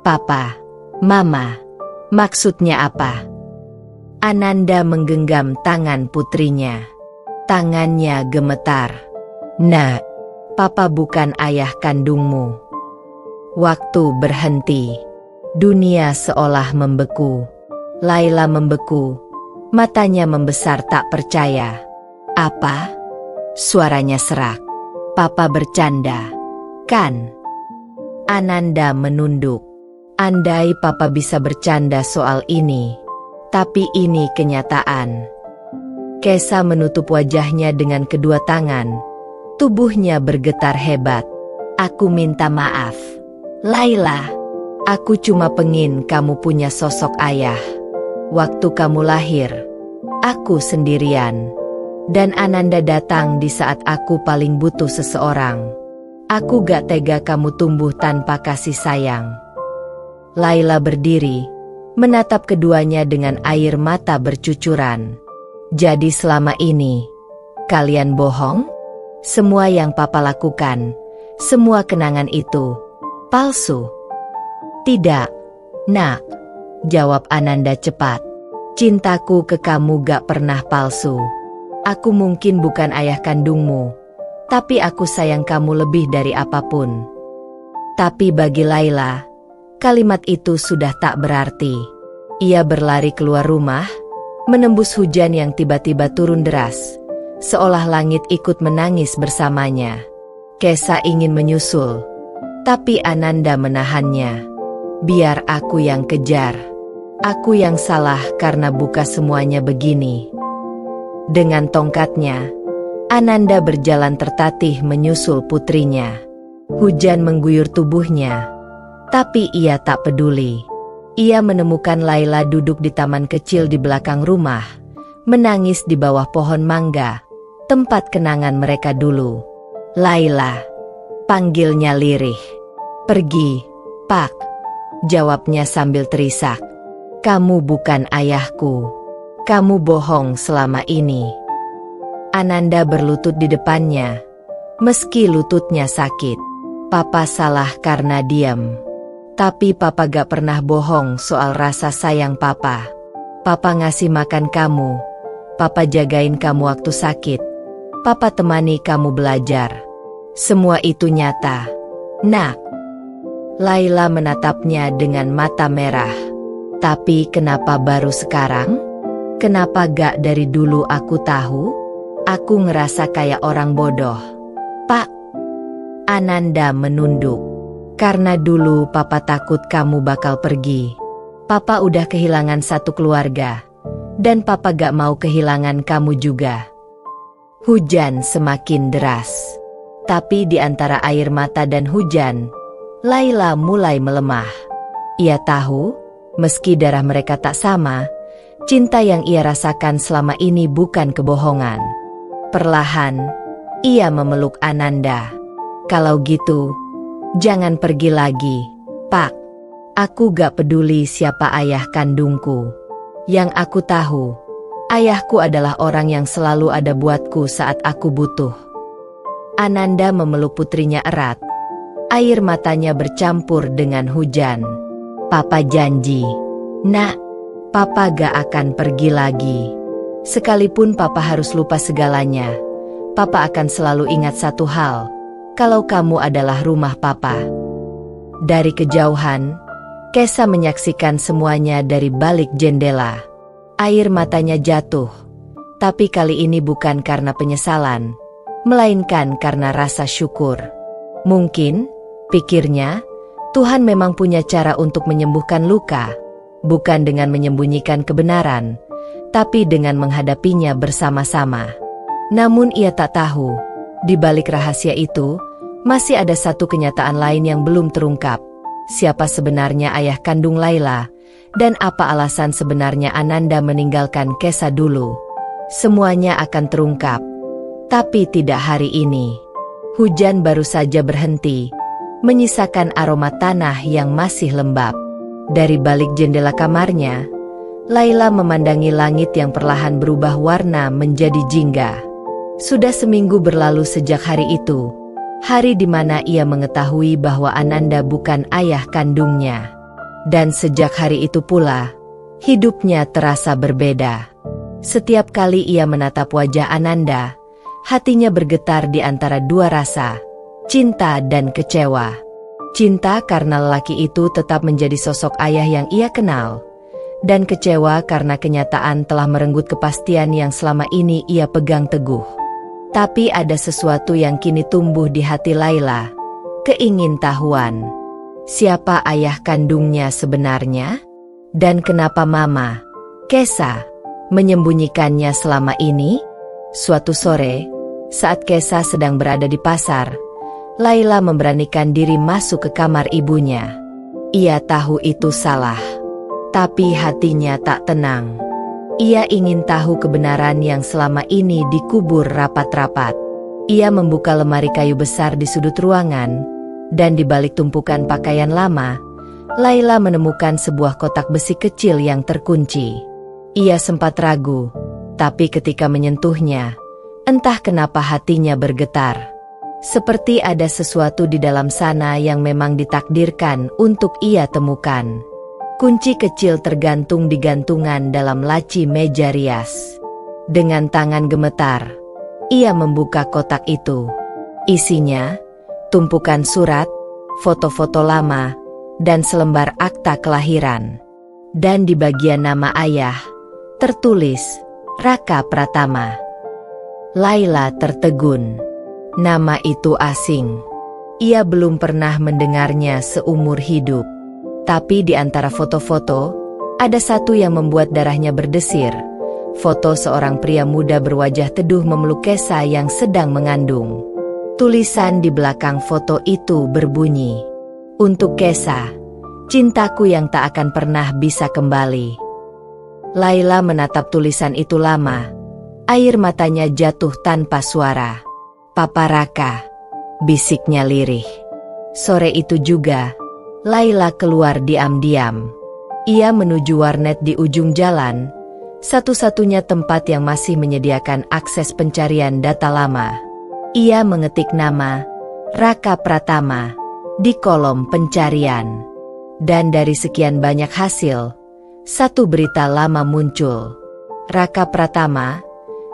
"Papa, Mama, maksudnya apa?" Ananda menggenggam tangan putrinya. Tangannya gemetar. "Nak, Papa bukan ayah kandungmu." Waktu berhenti. Dunia seolah membeku. Laila membeku. Matanya membesar tak percaya. "Apa?" Suaranya serak. "Papa bercanda, kan?" Ananda menunduk. Andai Papa bisa bercanda soal ini. Tapi ini kenyataan. Kesa menutup wajahnya dengan kedua tangan. Tubuhnya bergetar hebat. "Aku minta maaf, Laila. Aku cuma pengin kamu punya sosok ayah. Waktu kamu lahir, aku sendirian. Dan Ananda datang di saat aku paling butuh seseorang. Aku gak tega kamu tumbuh tanpa kasih sayang." Laila berdiri, menatap keduanya dengan air mata bercucuran. "Jadi selama ini, kalian bohong? Semua yang Papa lakukan, semua kenangan itu, palsu?" "Tidak, Nak," jawab Ananda cepat. "Cintaku ke kamu gak pernah palsu. Aku mungkin bukan ayah kandungmu, tapi aku sayang kamu lebih dari apapun." Tapi bagi Laila, kalimat itu sudah tak berarti. Ia berlari keluar rumah, menembus hujan yang tiba-tiba turun deras, seolah langit ikut menangis bersamanya. Kesa ingin menyusul, tapi Ananda menahannya. "Biar aku yang kejar. Aku yang salah karena buka semuanya begini." Dengan tongkatnya, Ananda berjalan tertatih menyusul putrinya. Hujan mengguyur tubuhnya, tapi ia tak peduli. Ia menemukan Laila duduk di taman kecil di belakang rumah, menangis di bawah pohon mangga, tempat kenangan mereka dulu. "Laila," panggilnya lirih. "Pergi, Pak," jawabnya sambil terisak. "Kamu bukan ayahku. Kamu bohong selama ini." Ananda berlutut di depannya, meski lututnya sakit. "Papa salah karena diam. Tapi Papa gak pernah bohong soal rasa sayang Papa. Papa ngasih makan kamu. Papa jagain kamu waktu sakit. Papa temani kamu belajar. Semua itu nyata, Nak." Laila menatapnya dengan mata merah. "Tapi kenapa baru sekarang? Kenapa gak dari dulu aku tahu? Aku ngerasa kayak orang bodoh." "Pak." Ananda menunduk. "Karena dulu Papa takut kamu bakal pergi. Papa udah kehilangan satu keluarga. Dan Papa gak mau kehilangan kamu juga." Hujan semakin deras. Tapi di antara air mata dan hujan, Laila mulai melemah. Ia tahu, meski darah mereka tak sama, cinta yang ia rasakan selama ini bukan kebohongan. Perlahan, ia memeluk Ananda. "Kalau gitu, jangan pergi lagi, Pak. Aku gak peduli siapa ayah kandungku. Yang aku tahu, ayahku adalah orang yang selalu ada buatku saat aku butuh." Ananda memeluk putrinya erat. Air matanya bercampur dengan hujan. "Papa janji, Nak, Papa gak akan pergi lagi. Sekalipun Papa harus lupa segalanya, Papa akan selalu ingat satu hal. Kalau kamu adalah rumah Papa." Dari kejauhan, Kesa menyaksikan semuanya dari balik jendela. Air matanya jatuh, tapi kali ini bukan karena penyesalan, melainkan karena rasa syukur. Mungkin, pikirnya, Tuhan memang punya cara untuk menyembuhkan luka, bukan dengan menyembunyikan kebenaran, tapi dengan menghadapinya bersama-sama. Namun ia tak tahu, di balik rahasia itu, masih ada satu kenyataan lain yang belum terungkap. Siapa sebenarnya ayah kandung Laila, dan apa alasan sebenarnya Ananda meninggalkan Kesa dulu. Semuanya akan terungkap, Tapi tidak hari ini. Hujan baru saja berhenti, menyisakan aroma tanah yang masih lembab. Dari balik jendela kamarnya, Laila memandangi langit yang perlahan berubah warna menjadi jingga. Sudah seminggu berlalu sejak hari itu, hari di mana ia mengetahui bahwa Ananda bukan ayah kandungnya. Dan sejak hari itu pula, hidupnya terasa berbeda. Setiap kali ia menatap wajah Ananda, hatinya bergetar di antara dua rasa, cinta dan kecewa. Cinta karena lelaki itu tetap menjadi sosok ayah yang ia kenal, dan kecewa karena kenyataan telah merenggut kepastian yang selama ini ia pegang teguh. Tapi ada sesuatu yang kini tumbuh di hati Laila, keingintahuan. Siapa ayah kandungnya sebenarnya? Dan kenapa Mama, Kesa, menyembunyikannya selama ini? Suatu sore, saat Kesa sedang berada di pasar, Laila memberanikan diri masuk ke kamar ibunya. Ia tahu itu salah, tapi hatinya tak tenang. Ia ingin tahu kebenaran yang selama ini dikubur rapat-rapat. Ia membuka lemari kayu besar di sudut ruangan, dan di balik tumpukan pakaian lama, Laila menemukan sebuah kotak besi kecil yang terkunci. Ia sempat ragu, tapi ketika menyentuhnya, entah kenapa hatinya bergetar. Seperti ada sesuatu di dalam sana yang memang ditakdirkan untuk ia temukan. Kunci kecil tergantung di gantungan dalam laci meja rias. Dengan tangan gemetar, ia membuka kotak itu. Isinya, tumpukan surat, foto-foto lama, dan selembar akta kelahiran. Dan di bagian nama ayah, tertulis, Raka Pratama. Laila tertegun. Nama itu asing. Ia belum pernah mendengarnya seumur hidup. Tapi di antara foto-foto, ada satu yang membuat darahnya berdesir. Foto seorang pria muda berwajah teduh memeluk Kesa yang sedang mengandung. Tulisan di belakang foto itu berbunyi, "Untuk Kesa, cintaku yang tak akan pernah bisa kembali." Laila menatap tulisan itu lama. Air matanya jatuh tanpa suara. "Papa Raka," bisiknya lirih. Sore itu juga, Laila keluar diam-diam. Ia menuju warnet di ujung jalan, satu-satunya tempat yang masih menyediakan akses pencarian data lama. Ia mengetik nama, Raka Pratama, di kolom pencarian. Dan dari sekian banyak hasil, satu berita lama muncul. Raka Pratama,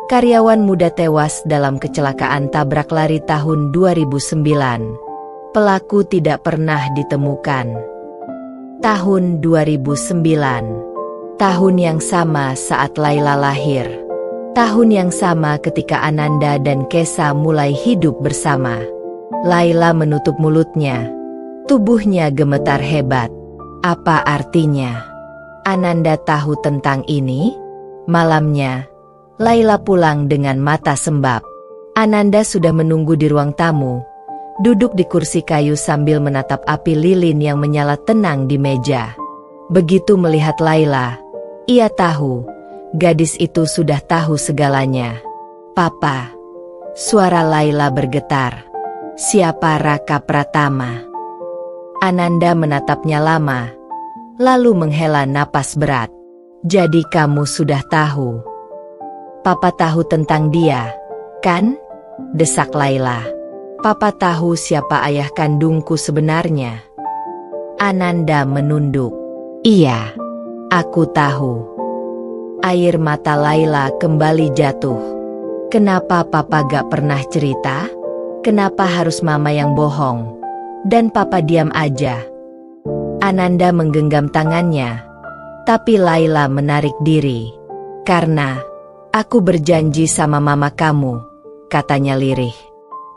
karyawan muda tewas dalam kecelakaan tabrak lari tahun 2009. Pelaku tidak pernah ditemukan. Tahun 2009. Tahun yang sama saat Laila lahir. Tahun yang sama ketika Ananda dan Kesa mulai hidup bersama. Laila menutup mulutnya. Tubuhnya gemetar hebat. Apa artinya? Ananda tahu tentang ini? Malamnya, Laila pulang dengan mata sembab. Ananda sudah menunggu di ruang tamu, duduk di kursi kayu sambil menatap api lilin yang menyala tenang di meja. Begitu melihat Laila, ia tahu, gadis itu sudah tahu segalanya. "Papa." Suara Laila bergetar. "Siapa Raka Pratama?" Ananda menatapnya lama, lalu menghela napas berat. "Jadi kamu sudah tahu." "Papa tahu tentang dia, kan?" desak Laila. "Papa tahu siapa ayah kandungku sebenarnya." Ananda menunduk. "Iya, aku tahu." Air mata Laila kembali jatuh. Kenapa Papa gak pernah cerita? Kenapa harus Mama yang bohong? Dan Papa diam aja? Ananda menggenggam tangannya, tapi Laila menarik diri. "Karena aku berjanji sama Mama kamu," katanya lirih.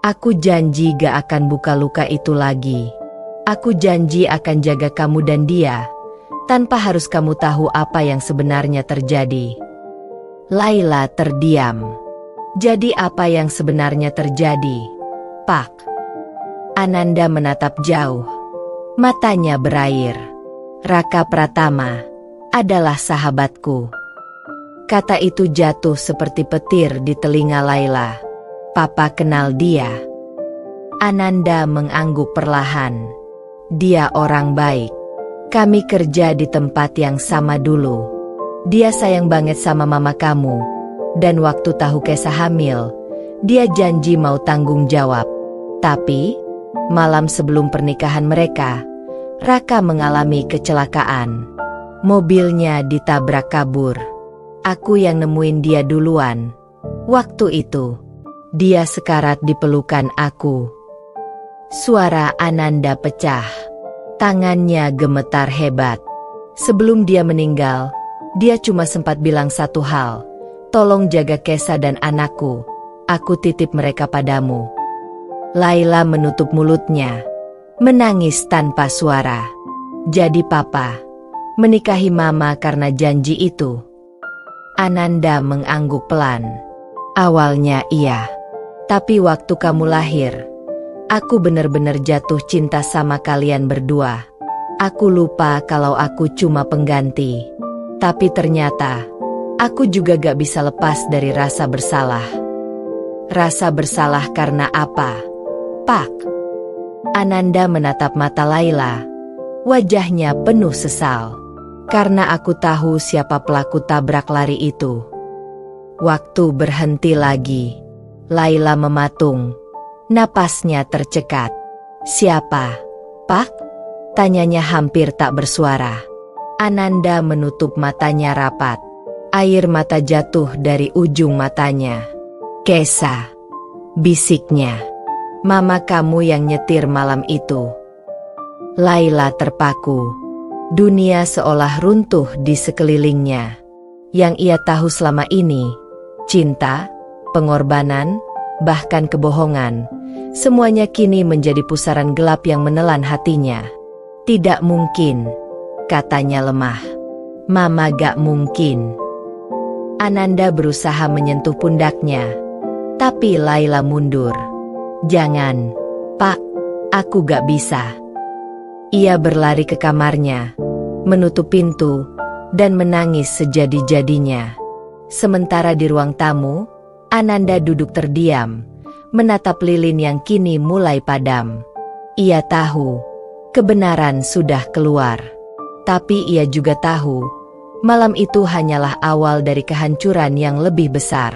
"Aku janji gak akan buka luka itu lagi. Aku janji akan jaga kamu dan dia, tanpa harus kamu tahu apa yang sebenarnya terjadi." Laila terdiam. "Jadi apa yang sebenarnya terjadi, Pak?" Ananda menatap jauh. Matanya berair. "Raka Pratama adalah sahabatku." Kata itu jatuh seperti petir di telinga Laila. Papa kenal dia. Ananda mengangguk perlahan. Dia orang baik. Kami kerja di tempat yang sama dulu. Dia sayang banget sama mama kamu. Dan waktu tahu Kesa hamil, dia janji mau tanggung jawab. Tapi, malam sebelum pernikahan mereka, Raka mengalami kecelakaan. Mobilnya ditabrak kabur. Aku yang nemuin dia duluan. Waktu itu, dia sekarat di pelukan aku. Suara Ananda pecah. Tangannya gemetar hebat. Sebelum dia meninggal, dia cuma sempat bilang satu hal. Tolong jaga Kesa dan anakku. Aku titip mereka padamu. Laila menutup mulutnya. Menangis tanpa suara. Jadi papa menikahi mama karena janji itu. Ananda mengangguk pelan. Awalnya iya. Tapi waktu kamu lahir, aku benar-benar jatuh cinta sama kalian berdua. Aku lupa kalau aku cuma pengganti. Tapi ternyata, aku juga gak bisa lepas dari rasa bersalah. Rasa bersalah karena apa, Pak? Ananda menatap mata Laila. Wajahnya penuh sesal. Karena aku tahu siapa pelaku tabrak lari itu. Waktu berhenti lagi. Laila mematung. Napasnya tercekat. Siapa, Pak? Tanyanya hampir tak bersuara. Ananda menutup matanya rapat. Air mata jatuh dari ujung matanya. Kesa, bisiknya. Mama kamu yang nyetir malam itu. Laila terpaku. Dunia seolah runtuh di sekelilingnya. Yang ia tahu selama ini, cinta, pengorbanan, bahkan kebohongan, semuanya kini menjadi pusaran gelap yang menelan hatinya. Tidak mungkin, katanya lemah. Mama gak mungkin. Ananda berusaha menyentuh pundaknya, tapi Laila mundur. Jangan, Pak, aku gak bisa. Ia berlari ke kamarnya, menutup pintu, dan menangis sejadi-jadinya. Sementara di ruang tamu, Ananda duduk terdiam, menatap lilin yang kini mulai padam. Ia tahu, kebenaran sudah keluar. Tapi ia juga tahu, malam itu hanyalah awal dari kehancuran yang lebih besar.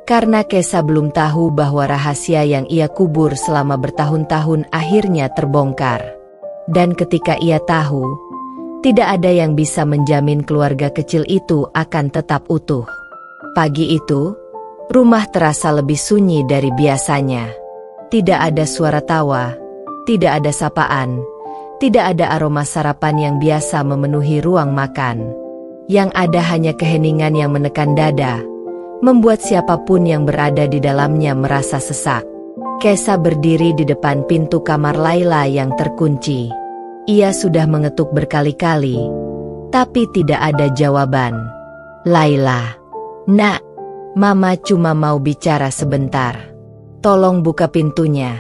Karena Kesa belum tahu bahwa rahasia yang ia kubur selama bertahun-tahun akhirnya terbongkar. Dan ketika ia tahu, tidak ada yang bisa menjamin keluarga kecil itu akan tetap utuh. Pagi itu, rumah terasa lebih sunyi dari biasanya. Tidak ada suara tawa, tidak ada sapaan, tidak ada aroma sarapan yang biasa memenuhi ruang makan. Yang ada hanya keheningan yang menekan dada, membuat siapapun yang berada di dalamnya merasa sesak. Kesa berdiri di depan pintu kamar Laila yang terkunci. Ia sudah mengetuk berkali-kali, tapi tidak ada jawaban. Laila, nak, Mama cuma mau bicara sebentar. Tolong buka pintunya,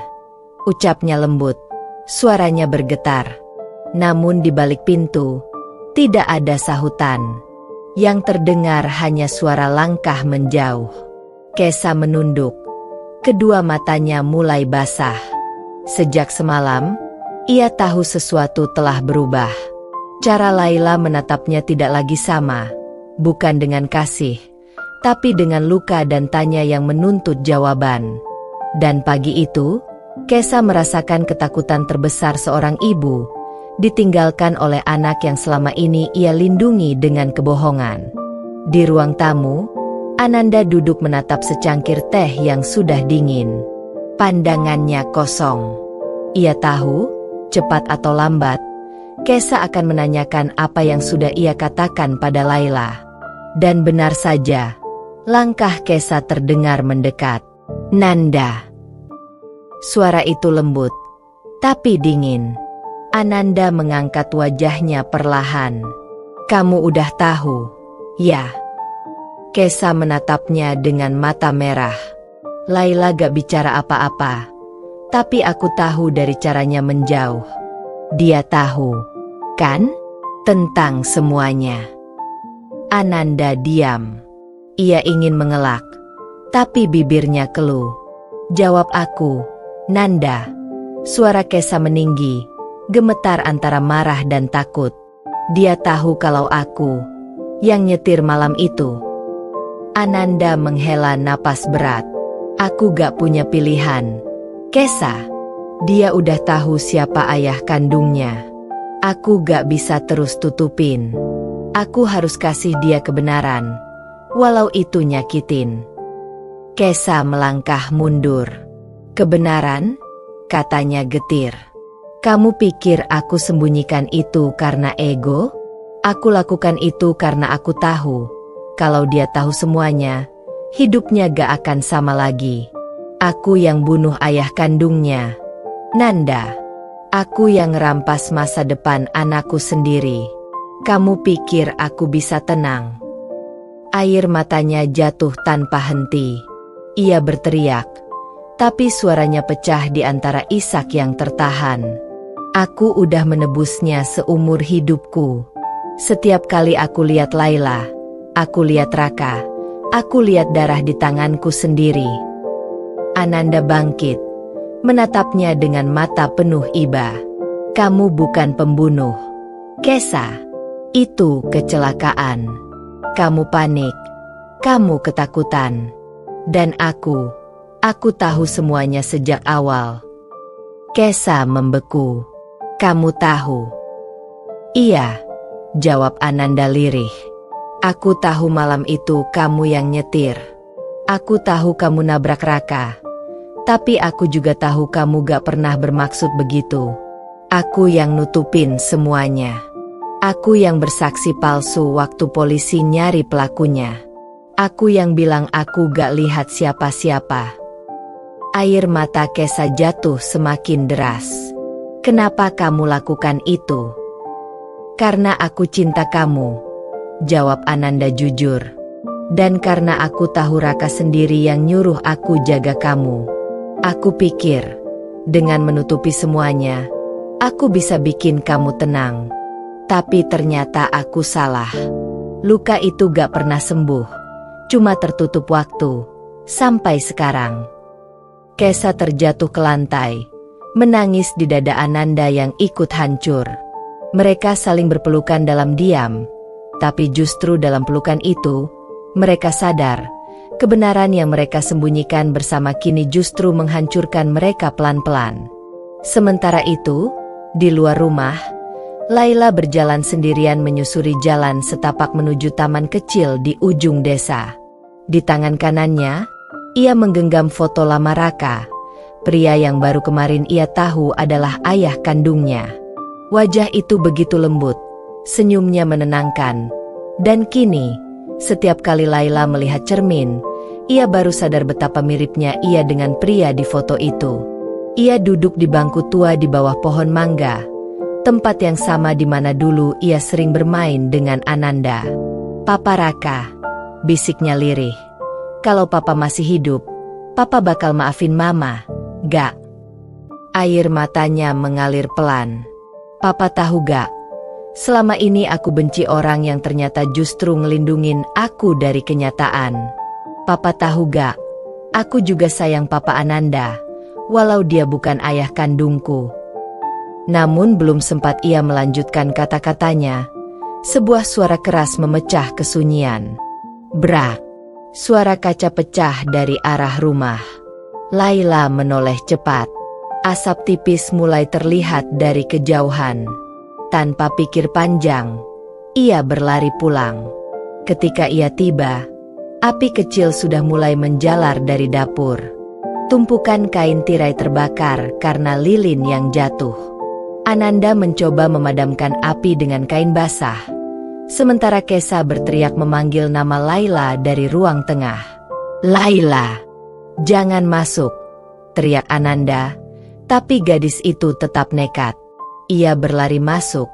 ucapnya lembut. Suaranya bergetar. Namun di balik pintu, tidak ada sahutan. Yang terdengar hanya suara langkah menjauh. Kesa menunduk. Kedua matanya mulai basah. Sejak semalam, ia tahu sesuatu telah berubah. Cara Laila menatapnya tidak lagi sama. Bukan dengan kasih, tapi dengan luka dan tanya yang menuntut jawaban. Dan pagi itu, Kesa merasakan ketakutan terbesar seorang ibu, ditinggalkan oleh anak yang selama ini ia lindungi dengan kebohongan. Di ruang tamu, Ananda duduk menatap secangkir teh yang sudah dingin. Pandangannya kosong. Ia tahu, cepat atau lambat, Kesa akan menanyakan apa yang sudah ia katakan pada Laila. Dan benar saja, langkah Kesa terdengar mendekat. Nanda. Suara itu lembut, tapi dingin. Ananda mengangkat wajahnya perlahan. Kamu udah tahu, ya? Kesa menatapnya dengan mata merah. Laila gak bicara apa-apa, tapi aku tahu dari caranya menjauh. Dia tahu, kan? Tentang semuanya. Ananda diam. Ia ingin mengelak, tapi bibirnya keluh. Jawab aku, Nanda. Suara Kesa meninggi, gemetar antara marah dan takut. Dia tahu kalau aku yang nyetir malam itu. Ananda menghela napas berat. Aku gak punya pilihan. Kesa, dia udah tahu siapa ayah kandungnya. Aku gak bisa terus tutupin. Aku harus kasih dia kebenaran, walau itu nyakitin. Kesa melangkah mundur. Kebenaran? Katanya getir. Kamu pikir aku sembunyikan itu karena ego? Aku lakukan itu karena aku tahu, kalau dia tahu semuanya, hidupnya gak akan sama lagi. Aku yang bunuh ayah kandungnya, Nanda. Aku yang rampas masa depan anakku sendiri. Kamu pikir aku bisa tenang? Air matanya jatuh tanpa henti. Ia berteriak, tapi suaranya pecah di antara isak yang tertahan. Aku udah menebusnya seumur hidupku. Setiap kali aku lihat Laila, aku lihat Raka, aku lihat darah di tanganku sendiri. Ananda bangkit, menatapnya dengan mata penuh iba. Kamu bukan pembunuh, Kesa. Itu kecelakaan. Kamu panik, kamu ketakutan. Dan aku tahu semuanya sejak awal. Kesa membeku. Kamu tahu? Iya, jawab Ananda lirih. Aku tahu malam itu kamu yang nyetir. Aku tahu kamu nabrak Raka. Tapi aku juga tahu kamu gak pernah bermaksud begitu. Aku yang nutupin semuanya. Aku yang bersaksi palsu waktu polisi nyari pelakunya. Aku yang bilang aku gak lihat siapa-siapa. Air mata Kesa jatuh semakin deras. Kenapa kamu lakukan itu? Karena aku cinta kamu, jawab Ananda jujur. Dan karena aku tahu Raka sendiri yang nyuruh aku jaga kamu. Aku pikir, dengan menutupi semuanya, aku bisa bikin kamu tenang. Tapi ternyata aku salah. Luka itu gak pernah sembuh. Cuma tertutup waktu, sampai sekarang. Kesa terjatuh ke lantai, menangis di dada Ananda yang ikut hancur. Mereka saling berpelukan dalam diam, tapi justru dalam pelukan itu, mereka sadar, kebenaran yang mereka sembunyikan bersama kini justru menghancurkan mereka pelan-pelan. Sementara itu, di luar rumah, Laila berjalan sendirian menyusuri jalan setapak menuju taman kecil di ujung desa. Di tangan kanannya, ia menggenggam foto lama Raka, pria yang baru kemarin ia tahu adalah ayah kandungnya. Wajah itu begitu lembut, senyumnya menenangkan. Dan kini, setiap kali Laila melihat cermin, ia baru sadar betapa miripnya ia dengan pria di foto itu. Ia duduk di bangku tua di bawah pohon mangga, tempat yang sama di mana dulu ia sering bermain dengan Ananda. Papa Raka, bisiknya lirih. Kalau papa masih hidup, papa bakal maafin mama, gak? Air matanya mengalir pelan. Papa tahu gak? Selama ini aku benci orang yang ternyata justru ngelindungin aku dari kenyataan. Papa tahu gak? Aku juga sayang papa Ananda, walau dia bukan ayah kandungku. Namun belum sempat ia melanjutkan kata-katanya, sebuah suara keras memecah kesunyian. Brak! Suara kaca pecah dari arah rumah. Laila menoleh cepat. Asap tipis mulai terlihat dari kejauhan. Tanpa pikir panjang, ia berlari pulang. Ketika ia tiba, api kecil sudah mulai menjalar dari dapur. Tumpukan kain tirai terbakar karena lilin yang jatuh. Ananda mencoba memadamkan api dengan kain basah. Sementara Kesa berteriak memanggil nama Laila dari ruang tengah. Laila, jangan masuk, teriak Ananda, tapi gadis itu tetap nekat. Ia berlari masuk,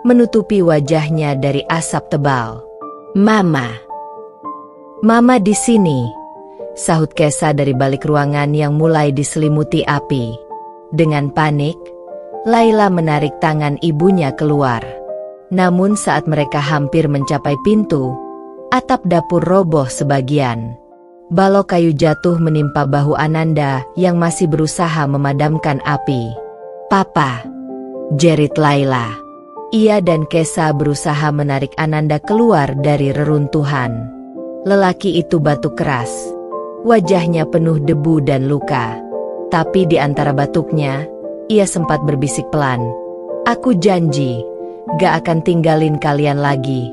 menutupi wajahnya dari asap tebal. Mama. Mama di sini, sahut Kesa dari balik ruangan yang mulai diselimuti api. Dengan panik, Laila menarik tangan ibunya keluar. Namun saat mereka hampir mencapai pintu, atap dapur roboh sebagian. Balok kayu jatuh menimpa bahu Ananda yang masih berusaha memadamkan api. "Papa!" jerit Laila. Ia dan Kesa berusaha menarik Ananda keluar dari reruntuhan. Lelaki itu batuk keras. Wajahnya penuh debu dan luka. Tapi di antara batuknya, ia sempat berbisik pelan. "Aku janji, gak akan tinggalin kalian lagi."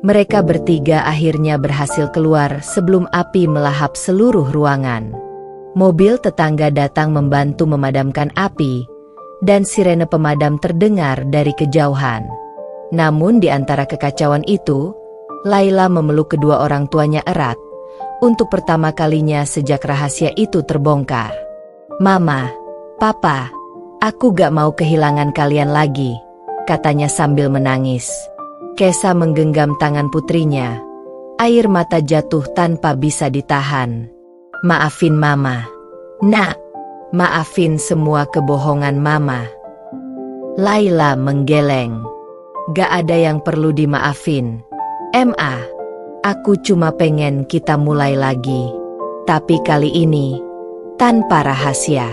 Mereka bertiga akhirnya berhasil keluar sebelum api melahap seluruh ruangan. Mobil tetangga datang membantu memadamkan api, dan sirene pemadam terdengar dari kejauhan. Namun di antara kekacauan itu, Laila memeluk kedua orang tuanya erat, untuk pertama kalinya sejak rahasia itu terbongkar. "Mama, Papa, aku gak mau kehilangan kalian lagi," katanya sambil menangis. Kesa menggenggam tangan putrinya. Air mata jatuh tanpa bisa ditahan. "Maafin Mama. Nak, maafin semua kebohongan Mama." Laila menggeleng. "Gak ada yang perlu dimaafin. Aku cuma pengen kita mulai lagi. Tapi kali ini, tanpa rahasia."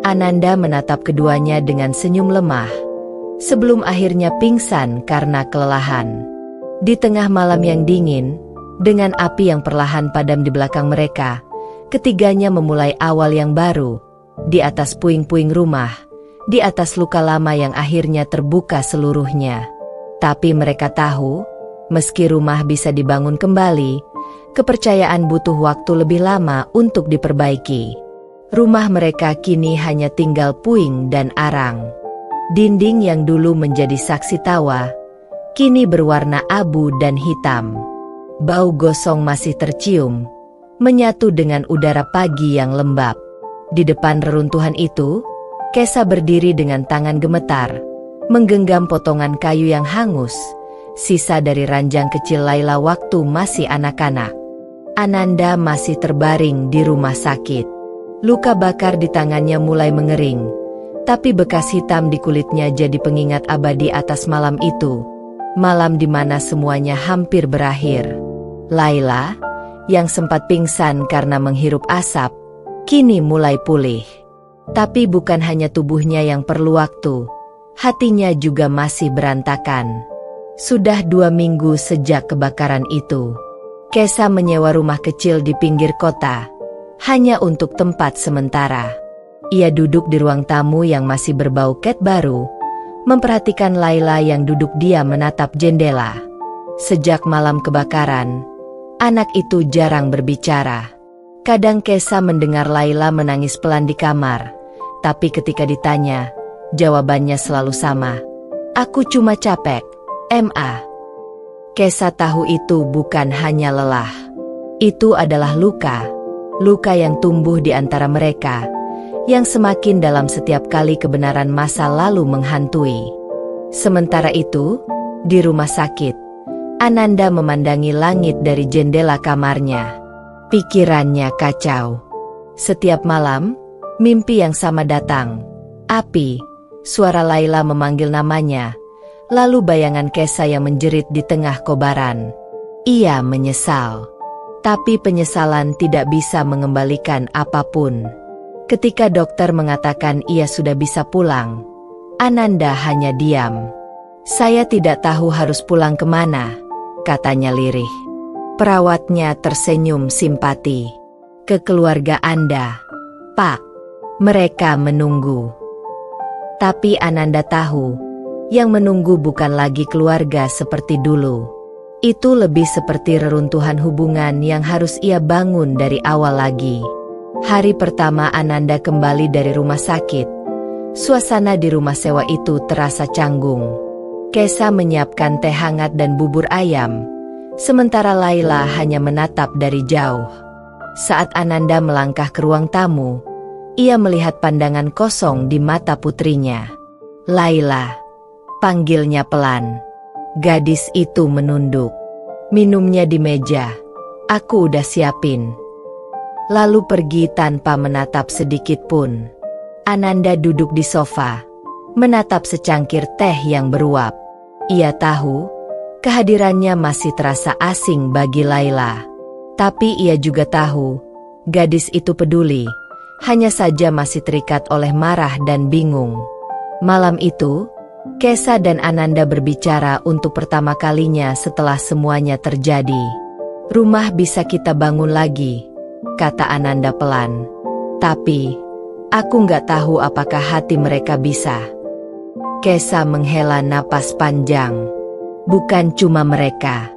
Ananda menatap keduanya dengan senyum lemah, sebelum akhirnya pingsan karena kelelahan. Di tengah malam yang dingin, dengan api yang perlahan padam di belakang mereka, ketiganya memulai awal yang baru, di atas puing-puing rumah, di atas luka lama yang akhirnya terbuka seluruhnya. Tapi mereka tahu, meski rumah bisa dibangun kembali, kepercayaan butuh waktu lebih lama untuk diperbaiki. Rumah mereka kini hanya tinggal puing dan arang. Dinding yang dulu menjadi saksi tawa, kini berwarna abu dan hitam. Bau gosong masih tercium, menyatu dengan udara pagi yang lembab. Di depan reruntuhan itu, Kesa berdiri dengan tangan gemetar, menggenggam potongan kayu yang hangus, sisa dari ranjang kecil Laila waktu masih anak-anak. Ananda masih terbaring di rumah sakit. Luka bakar di tangannya mulai mengering, tapi bekas hitam di kulitnya jadi pengingat abadi atas malam itu. Malam di mana semuanya hampir berakhir. Laila, yang sempat pingsan karena menghirup asap, kini mulai pulih. Tapi bukan hanya tubuhnya yang perlu waktu, hatinya juga masih berantakan. Sudah 2 minggu sejak kebakaran itu. Kesa menyewa rumah kecil di pinggir kota, hanya untuk tempat sementara. Ia duduk di ruang tamu yang masih berbau cat baru, memperhatikan Laila yang duduk diam menatap jendela. Sejak malam kebakaran, anak itu jarang berbicara. Kadang Kesa mendengar Laila menangis pelan di kamar, tapi ketika ditanya, jawabannya selalu sama. "Aku cuma capek, Kesa tahu itu bukan hanya lelah. Itu adalah luka. Luka yang tumbuh di antara mereka, yang semakin dalam setiap kali kebenaran masa lalu menghantui. Sementara itu, di rumah sakit, Ananda memandangi langit dari jendela kamarnya. Pikirannya kacau. Setiap malam, mimpi yang sama datang. Api, suara Laila memanggil namanya, lalu bayangan Kesa yang menjerit di tengah kobaran. Ia menyesal. Tapi penyesalan tidak bisa mengembalikan apapun. Ketika dokter mengatakan ia sudah bisa pulang, Ananda hanya diam. "Saya tidak tahu harus pulang kemana," katanya lirih. Perawatnya tersenyum simpati. "Ke keluarga Anda, Pak. Mereka menunggu." Tapi Ananda tahu, yang menunggu bukan lagi keluarga seperti dulu. Itu lebih seperti reruntuhan hubungan yang harus ia bangun dari awal lagi. Hari pertama Ananda kembali dari rumah sakit, suasana di rumah sewa itu terasa canggung. Kesa menyiapkan teh hangat dan bubur ayam, sementara Laila hanya menatap dari jauh. Saat Ananda melangkah ke ruang tamu, ia melihat pandangan kosong di mata putrinya. "Laila," panggilnya pelan. Gadis itu menunduk. Minumnya di meja. "Aku udah siapin." Lalu pergi tanpa menatap sedikit pun. Ananda duduk di sofa, menatap secangkir teh yang beruap. Ia tahu, kehadirannya masih terasa asing bagi Laila. Tapi ia juga tahu, gadis itu peduli, hanya saja masih terikat oleh marah dan bingung. Malam itu, Kesa dan Ananda berbicara untuk pertama kalinya setelah semuanya terjadi. "Rumah bisa kita bangun lagi," kata Ananda pelan. "Tapi, aku nggak tahu apakah hati mereka bisa." Kesa menghela napas panjang. "Bukan cuma mereka,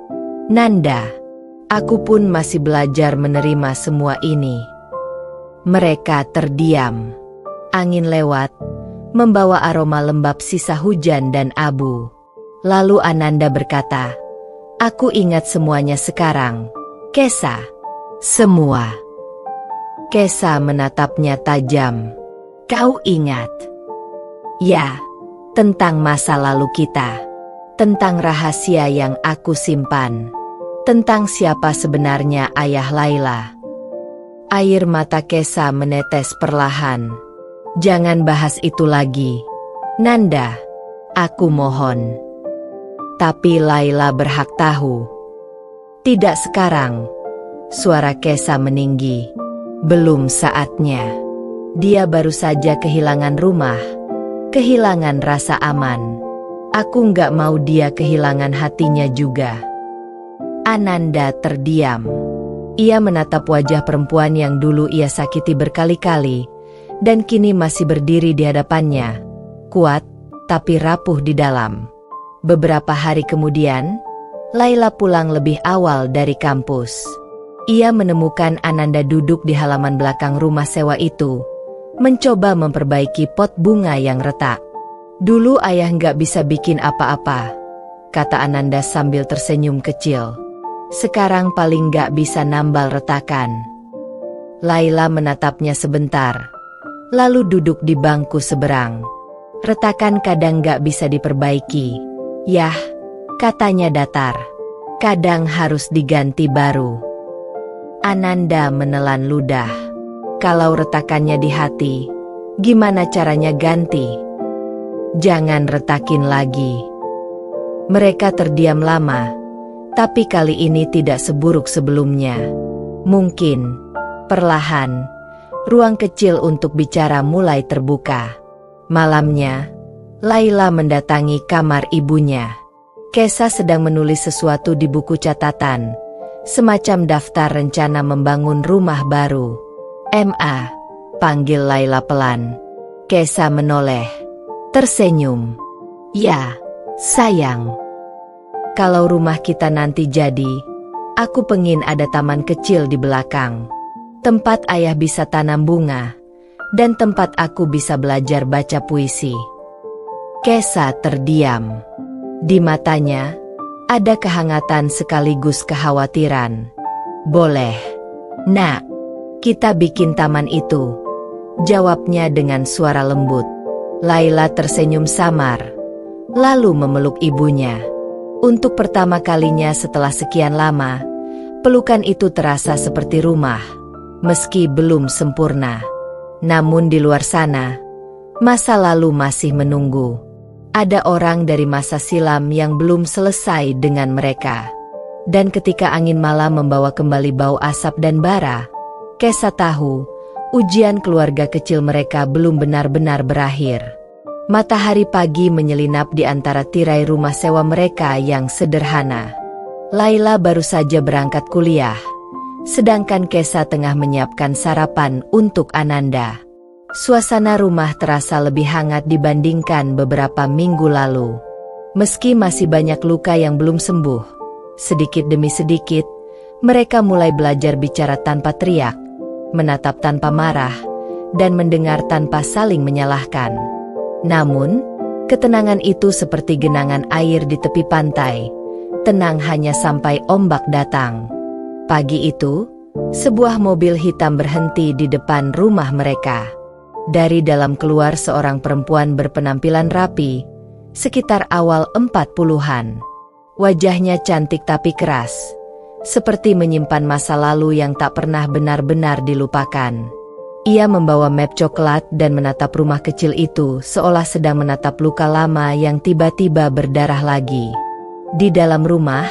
Nanda. Aku pun masih belajar menerima semua ini." Mereka terdiam. Angin lewat, membawa aroma lembab sisa hujan dan abu. Lalu Ananda berkata, "Aku ingat semuanya sekarang, Kesa." "Semua?" Kesa menatapnya tajam. "Kau ingat?" "Ya, tentang masa lalu kita. Tentang rahasia yang aku simpan. Tentang siapa sebenarnya ayah Laila." Air mata Kesa menetes perlahan. "Jangan bahas itu lagi, Nanda. Aku mohon." "Tapi Laila berhak tahu." "Tidak sekarang." Suara Kesa meninggi. "Belum saatnya. Dia baru saja kehilangan rumah, kehilangan rasa aman. Aku nggak mau dia kehilangan hatinya juga." Ananda terdiam. Ia menatap wajah perempuan yang dulu ia sakiti berkali-kali, dan kini masih berdiri di hadapannya, kuat, tapi rapuh di dalam. Beberapa hari kemudian, Laila pulang lebih awal dari kampus. Ia menemukan Ananda duduk di halaman belakang rumah sewa itu, mencoba memperbaiki pot bunga yang retak. "Dulu ayah nggak bisa bikin apa-apa," kata Ananda sambil tersenyum kecil. "Sekarang paling nggak bisa nambal retakan." Laila menatapnya sebentar, lalu duduk di bangku seberang. "Retakan kadang nggak bisa diperbaiki, Yah," katanya datar. "Kadang harus diganti baru." Ananda menelan ludah. "Kalau retakannya di hati, gimana caranya ganti?" "Jangan retakin lagi." Mereka terdiam lama, tapi kali ini tidak seburuk sebelumnya. Mungkin, perlahan, ruang kecil untuk bicara mulai terbuka. Malamnya, Laila mendatangi kamar ibunya. Kesa sedang menulis sesuatu di buku catatan, semacam daftar rencana membangun rumah baru. "Ma," panggil Laila pelan. Kesa menoleh, tersenyum. "Ya, sayang. Kalau rumah kita nanti jadi, aku pengin ada taman kecil di belakang. Tempat ayah bisa tanam bunga, dan tempat aku bisa belajar baca puisi." Kesa terdiam. Di matanya, ada kehangatan sekaligus kekhawatiran. "Boleh, Nak. Kita bikin taman itu," jawabnya dengan suara lembut. Laila tersenyum samar, lalu memeluk ibunya. Untuk pertama kalinya setelah sekian lama, pelukan itu terasa seperti rumah, meski belum sempurna. Namun di luar sana, masa lalu masih menunggu. Ada orang dari masa silam yang belum selesai dengan mereka. Dan ketika angin malam membawa kembali bau asap dan bara, Kesa tahu, ujian keluarga kecil mereka belum benar-benar berakhir. Matahari pagi menyelinap di antara tirai rumah sewa mereka yang sederhana. Laila baru saja berangkat kuliah, sedangkan Kesa tengah menyiapkan sarapan untuk Ananda. Suasana rumah terasa lebih hangat dibandingkan beberapa minggu lalu. Meski masih banyak luka yang belum sembuh, sedikit demi sedikit, mereka mulai belajar bicara tanpa teriak, menatap tanpa marah, dan mendengar tanpa saling menyalahkan. Namun, ketenangan itu seperti genangan air di tepi pantai, tenang hanya sampai ombak datang. Pagi itu, sebuah mobil hitam berhenti di depan rumah mereka. Dari dalam keluar seorang perempuan berpenampilan rapi, sekitar awal 40-an. Wajahnya cantik tapi keras, seperti menyimpan masa lalu yang tak pernah benar-benar dilupakan. Ia membawa map coklat dan menatap rumah kecil itu seolah sedang menatap luka lama yang tiba-tiba berdarah lagi. Di dalam rumah,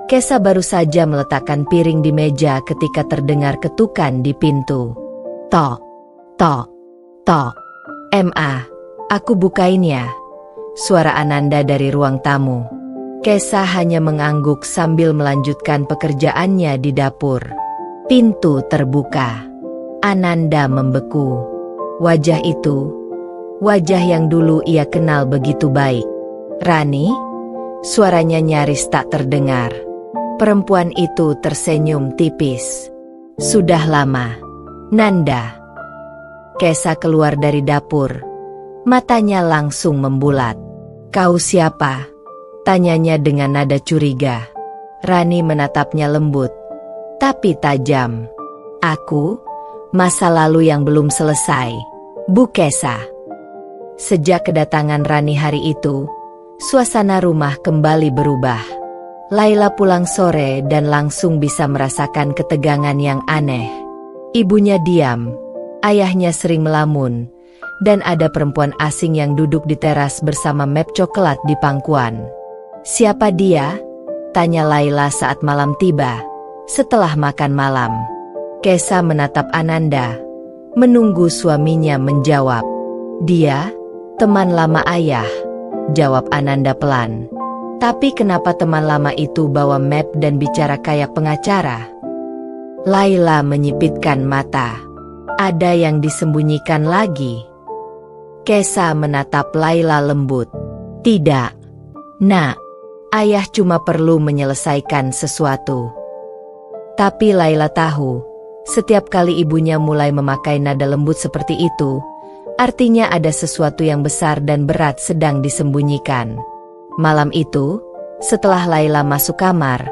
Kesa baru saja meletakkan piring di meja ketika terdengar ketukan di pintu. Tok, tok, tok. Aku bukain ya. Suara Ananda dari ruang tamu. Kesa hanya mengangguk sambil melanjutkan pekerjaannya di dapur. Pintu terbuka. Ananda membeku. Wajah itu, wajah yang dulu ia kenal begitu baik. Rani? Suaranya nyaris tak terdengar. Perempuan itu tersenyum tipis. Sudah lama. Nanda. Kesa keluar dari dapur. Matanya langsung membulat. Kau siapa? Tanyanya dengan nada curiga. Rani menatapnya lembut, tapi tajam. Aku, masa lalu yang belum selesai. Bu Kesa. Sejak kedatangan Rani hari itu, suasana rumah kembali berubah. Laila pulang sore dan langsung bisa merasakan ketegangan yang aneh. Ibunya diam, ayahnya sering melamun, dan ada perempuan asing yang duduk di teras bersama map coklat di pangkuan. Siapa dia? Tanya Laila saat malam tiba, setelah makan malam. Kesa menatap Ananda, menunggu suaminya menjawab. Dia, teman lama ayah, jawab Ananda pelan. Tapi kenapa teman lama itu bawa map dan bicara kayak pengacara? Laila menyipitkan mata. Ada yang disembunyikan lagi. Kesa menatap Laila lembut. Tidak, Nak. Ayah cuma perlu menyelesaikan sesuatu. Tapi Laila tahu, setiap kali ibunya mulai memakai nada lembut seperti itu, artinya ada sesuatu yang besar dan berat sedang disembunyikan. Malam itu, setelah Laila masuk kamar,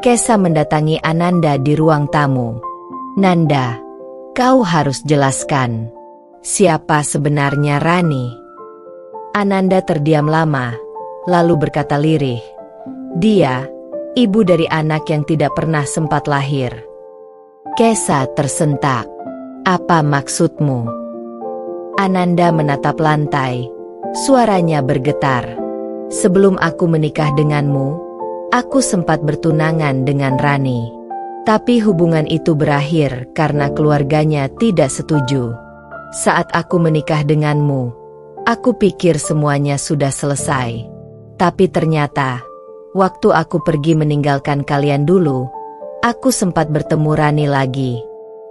Kesa mendatangi Ananda di ruang tamu. Nanda, kau harus jelaskan. Siapa sebenarnya Rani? Ananda terdiam lama, lalu berkata lirih. Dia, ibu dari anak yang tidak pernah sempat lahir. Kesa tersentak. Apa maksudmu? Ananda menatap lantai, suaranya bergetar. Sebelum aku menikah denganmu, aku sempat bertunangan dengan Rani. Tapi hubungan itu berakhir karena keluarganya tidak setuju. Saat aku menikah denganmu, aku pikir semuanya sudah selesai. Tapi ternyata, waktu aku pergi meninggalkan kalian dulu, aku sempat bertemu Rani lagi.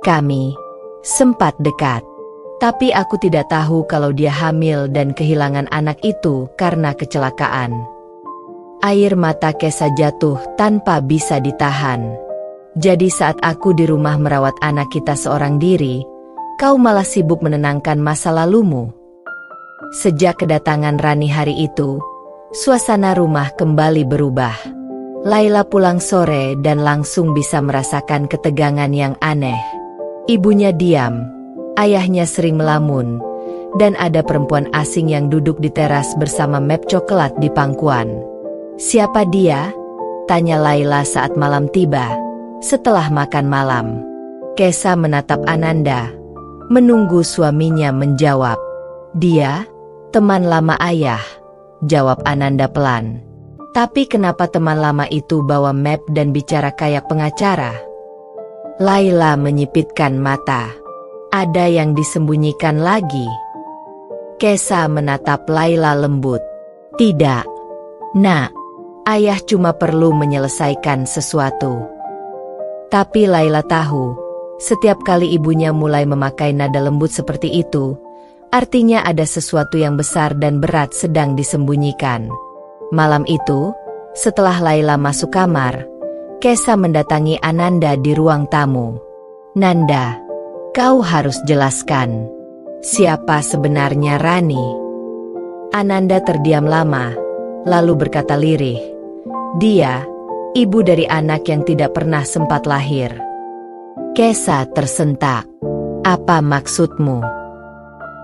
Kami sempat dekat. Tapi aku tidak tahu kalau dia hamil dan kehilangan anak itu karena kecelakaan. Air mata Kesa jatuh tanpa bisa ditahan. Jadi saat aku di rumah merawat anak kita seorang diri, kau malah sibuk menenangkan masa lalumu. Sejak kedatangan Rani hari itu, suasana rumah kembali berubah. Laila pulang sore dan langsung bisa merasakan ketegangan yang aneh. Ibunya diam, ayahnya sering melamun, dan ada perempuan asing yang duduk di teras bersama map coklat di pangkuan. Siapa dia? Tanya Laila saat malam tiba, setelah makan malam. Kesa menatap Ananda, menunggu suaminya menjawab. Dia, teman lama ayah, jawab Ananda pelan. Tapi kenapa teman lama itu bawa map dan bicara kayak pengacara? Laila menyipitkan mata. Ada yang disembunyikan lagi. Kesa menatap Laila lembut. Tidak, Nak. Ayah cuma perlu menyelesaikan sesuatu. Tapi Laila tahu, setiap kali ibunya mulai memakai nada lembut seperti itu, artinya ada sesuatu yang besar dan berat sedang disembunyikan. Malam itu, setelah Laila masuk kamar, Kesa mendatangi Ananda di ruang tamu. Nanda, kau harus jelaskan. Siapa sebenarnya Rani? Ananda terdiam lama, lalu berkata lirih. Dia, ibu dari anak yang tidak pernah sempat lahir. Kesa tersentak. Apa maksudmu?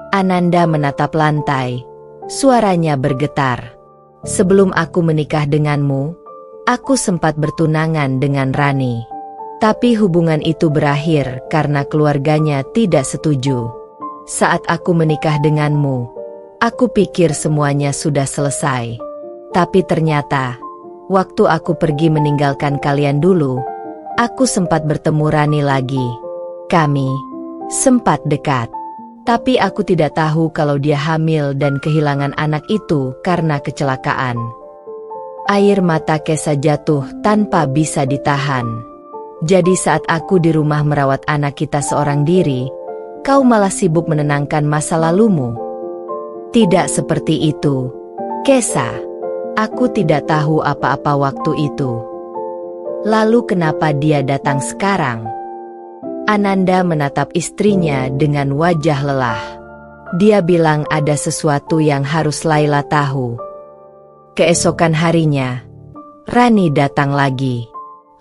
Ananda menatap lantai, suaranya bergetar. Sebelum aku menikah denganmu, aku sempat bertunangan dengan Rani. Tapi hubungan itu berakhir karena keluarganya tidak setuju. Saat aku menikah denganmu, aku pikir semuanya sudah selesai. Tapi ternyata, Waktu aku pergi meninggalkan kalian dulu, aku sempat bertemu Rani lagi. Kami sempat dekat. Tapi aku tidak tahu kalau dia hamil dan kehilangan anak itu karena kecelakaan. Air mata Kesa jatuh tanpa bisa ditahan. Jadi saat aku di rumah merawat anak kita seorang diri, kau malah sibuk menenangkan masa lalumu. Tidak seperti itu, Kesa. Aku tidak tahu apa-apa waktu itu. Lalu kenapa dia datang sekarang? Ananda menatap istrinya dengan wajah lelah. Dia bilang ada sesuatu yang harus Laila tahu. Keesokan harinya, Rani datang lagi.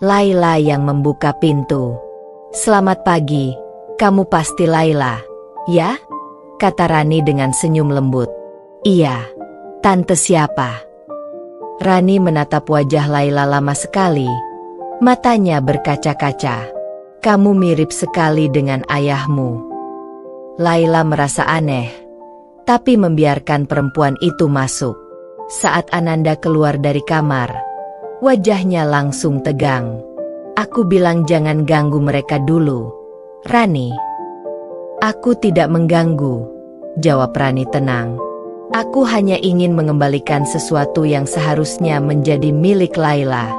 Laila yang membuka pintu. "Selamat pagi, kamu pasti Laila, ya?" kata Rani dengan senyum lembut. "Iya, tante siapa?" Rani menatap wajah Laila lama sekali. Matanya berkaca-kaca. "Kamu mirip sekali dengan ayahmu." Laila merasa aneh, tapi membiarkan perempuan itu masuk. Saat Ananda keluar dari kamar, wajahnya langsung tegang. "Aku bilang jangan ganggu mereka dulu, Rani." "Aku tidak mengganggu," jawab Rani tenang. "Aku hanya ingin mengembalikan sesuatu yang seharusnya menjadi milik Laila."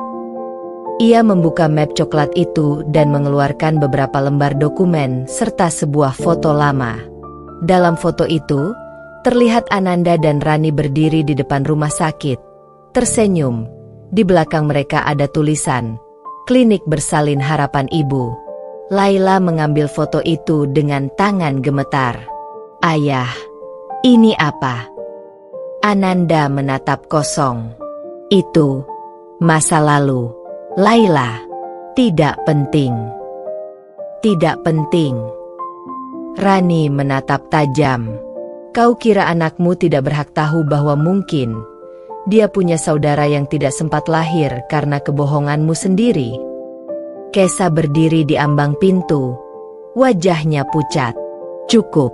Ia membuka map coklat itu dan mengeluarkan beberapa lembar dokumen serta sebuah foto lama. Dalam foto itu, terlihat Ananda dan Rani berdiri di depan rumah sakit, tersenyum. Di belakang mereka ada tulisan, "Klinik Bersalin Harapan Ibu." Laila mengambil foto itu dengan tangan gemetar. "Ayah, ini apa?" Ananda menatap kosong. "Itu masa lalu, Laila. Tidak penting." "Tidak penting." Rani menatap tajam. "Kau kira anakmu tidak berhak tahu bahwa mungkin dia punya saudara yang tidak sempat lahir karena kebohonganmu sendiri?" Kesa berdiri di ambang pintu. Wajahnya pucat. "Cukup,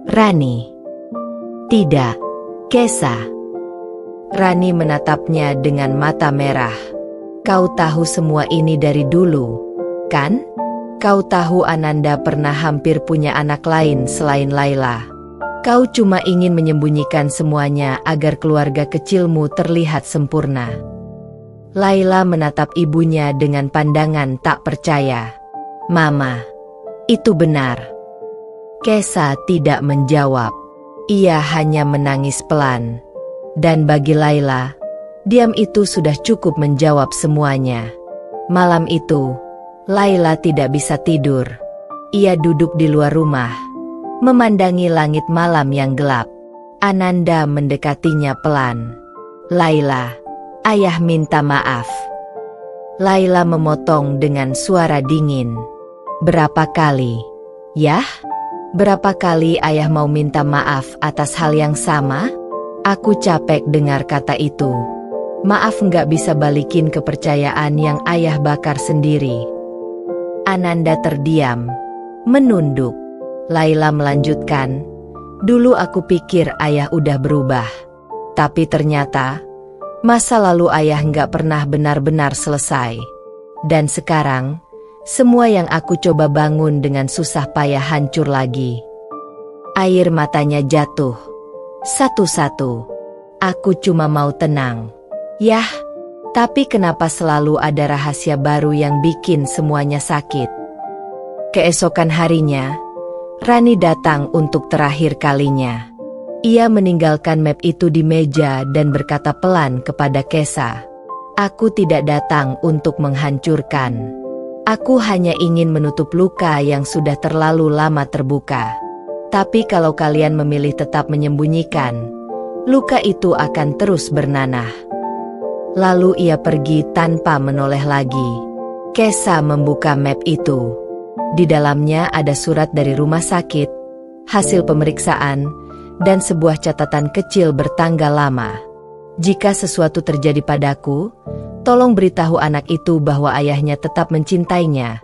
Rani." "Tidak, Kesa." Rani menatapnya dengan mata merah. "Kau tahu semua ini dari dulu, kan? Kau tahu Ananda pernah hampir punya anak lain selain Laila. Kau cuma ingin menyembunyikan semuanya agar keluarga kecilmu terlihat sempurna." Laila menatap ibunya dengan pandangan tak percaya. "Mama, itu benar." Kesa tidak menjawab. Ia hanya menangis pelan. Dan bagi Laila, diam itu sudah cukup menjawab semuanya. Malam itu, Laila tidak bisa tidur. Ia duduk di luar rumah, memandangi langit malam yang gelap. Ananda mendekatinya pelan. "Laila, ayah minta maaf." Laila memotong dengan suara dingin. "Berapa kali, yah? Berapa kali ayah mau minta maaf atas hal yang sama? Aku capek dengar kata itu. Maaf nggak bisa balikin kepercayaan yang ayah bakar sendiri." Ananda terdiam, menunduk. Laila melanjutkan, "Dulu aku pikir ayah udah berubah. Tapi ternyata, masa lalu ayah nggak pernah benar-benar selesai. Dan sekarang, semua yang aku coba bangun dengan susah payah hancur lagi." Air matanya jatuh. Satu-satu. "Aku cuma mau tenang." "Yah, tapi kenapa selalu ada rahasia baru yang bikin semuanya sakit?" Keesokan harinya, Rani datang untuk terakhir kalinya. Ia meninggalkan map itu di meja dan berkata pelan kepada Kesa, "Aku tidak datang untuk menghancurkan. Aku hanya ingin menutup luka yang sudah terlalu lama terbuka. Tapi kalau kalian memilih tetap menyembunyikan, luka itu akan terus bernanah." Lalu ia pergi tanpa menoleh lagi. Kesa membuka map itu. Di dalamnya ada surat dari rumah sakit, hasil pemeriksaan, dan sebuah catatan kecil bertanggal lama. "Jika sesuatu terjadi padaku, tolong beritahu anak itu bahwa ayahnya tetap mencintainya,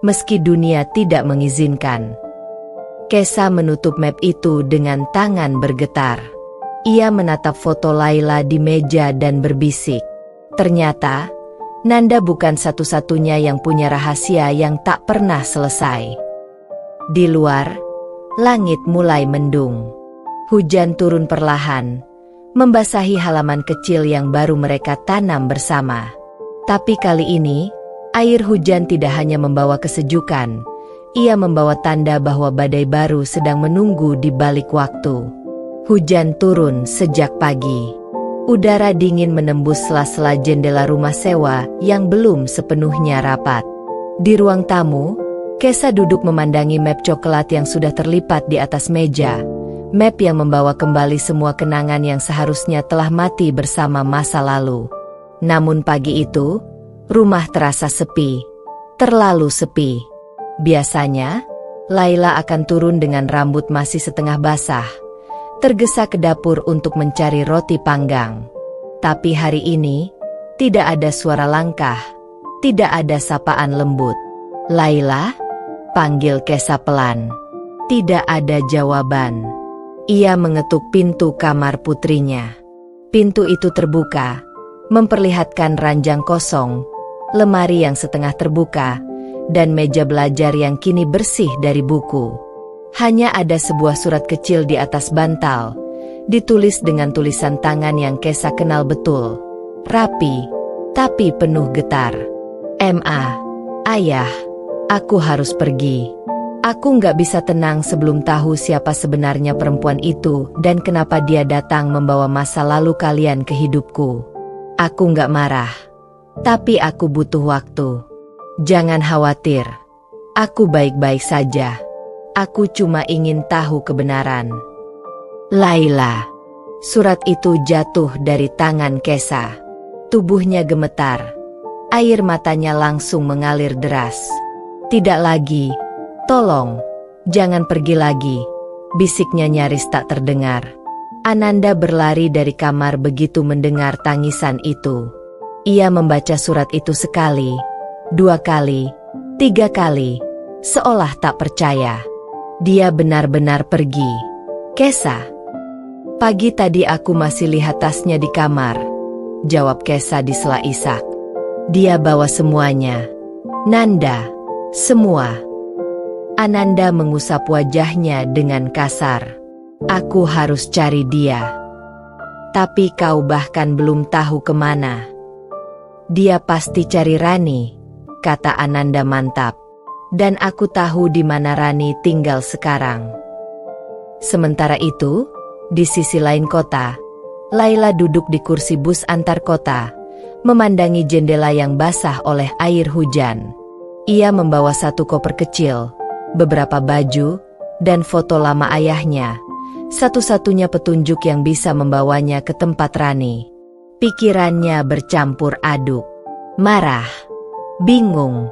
meski dunia tidak mengizinkan." Kesa menutup map itu dengan tangan bergetar. Ia menatap foto Laila di meja dan berbisik, Ternyata, Nanda bukan satu-satunya yang punya rahasia yang tak pernah selesai. Di luar, langit mulai mendung. Hujan turun perlahan, membasahi halaman kecil yang baru mereka tanam bersama. Tapi kali ini, air hujan tidak hanya membawa kesejukan, ia membawa tanda bahwa badai baru sedang menunggu di balik waktu. Hujan turun sejak pagi. Udara dingin menembus sela-sela jendela rumah sewa yang belum sepenuhnya rapat. Di ruang tamu, Kesa duduk memandangi map coklat yang sudah terlipat di atas meja. Map yang membawa kembali semua kenangan yang seharusnya telah mati bersama masa lalu. Namun pagi itu, rumah terasa sepi. Terlalu sepi. Biasanya, Laila akan turun dengan rambut masih setengah basah, tergesa ke dapur untuk mencari roti panggang. Tapi hari ini, tidak ada suara langkah, tidak ada sapaan lembut. "Laila?" panggil Kesa pelan. Tidak ada jawaban. Ia mengetuk pintu kamar putrinya. Pintu itu terbuka, memperlihatkan ranjang kosong, lemari yang setengah terbuka, dan meja belajar yang kini bersih dari buku. Hanya ada sebuah surat kecil di atas bantal, ditulis dengan tulisan tangan yang Kesa kenal betul. Rapi, tapi penuh getar. "Ma, Ayah, aku harus pergi. Aku nggak bisa tenang sebelum tahu siapa sebenarnya perempuan itu dan kenapa dia datang membawa masa lalu kalian ke hidupku. Aku nggak marah, tapi aku butuh waktu. Jangan khawatir, aku baik-baik saja. Aku cuma ingin tahu kebenaran." "Laila." Surat itu jatuh dari tangan Kesa. Tubuhnya gemetar. Air matanya langsung mengalir deras. "Tidak lagi. Tolong, jangan pergi lagi," bisiknya nyaris tak terdengar. Ananda berlari dari kamar begitu mendengar tangisan itu. Ia membaca surat itu sekali, 2 kali, 3 kali, seolah tak percaya. Dia benar-benar pergi. "Kesa." "Pagi tadi aku masih lihat tasnya di kamar," jawab Kesa di sela isak. "Dia bawa semuanya. Nanda, semua." Ananda mengusap wajahnya dengan kasar. "Aku harus cari dia." "Tapi kau bahkan belum tahu kemana." "Dia pasti cari Rani," kata Ananda mantap. "Dan aku tahu di mana Rani tinggal sekarang." Sementara itu, di sisi lain kota, Laila duduk di kursi bus antar kota, memandangi jendela yang basah oleh air hujan. Ia membawa 1 koper kecil, beberapa baju, dan foto lama ayahnya, satu-satunya petunjuk yang bisa membawanya ke tempat Rani. Pikirannya bercampur aduk. Marah, bingung,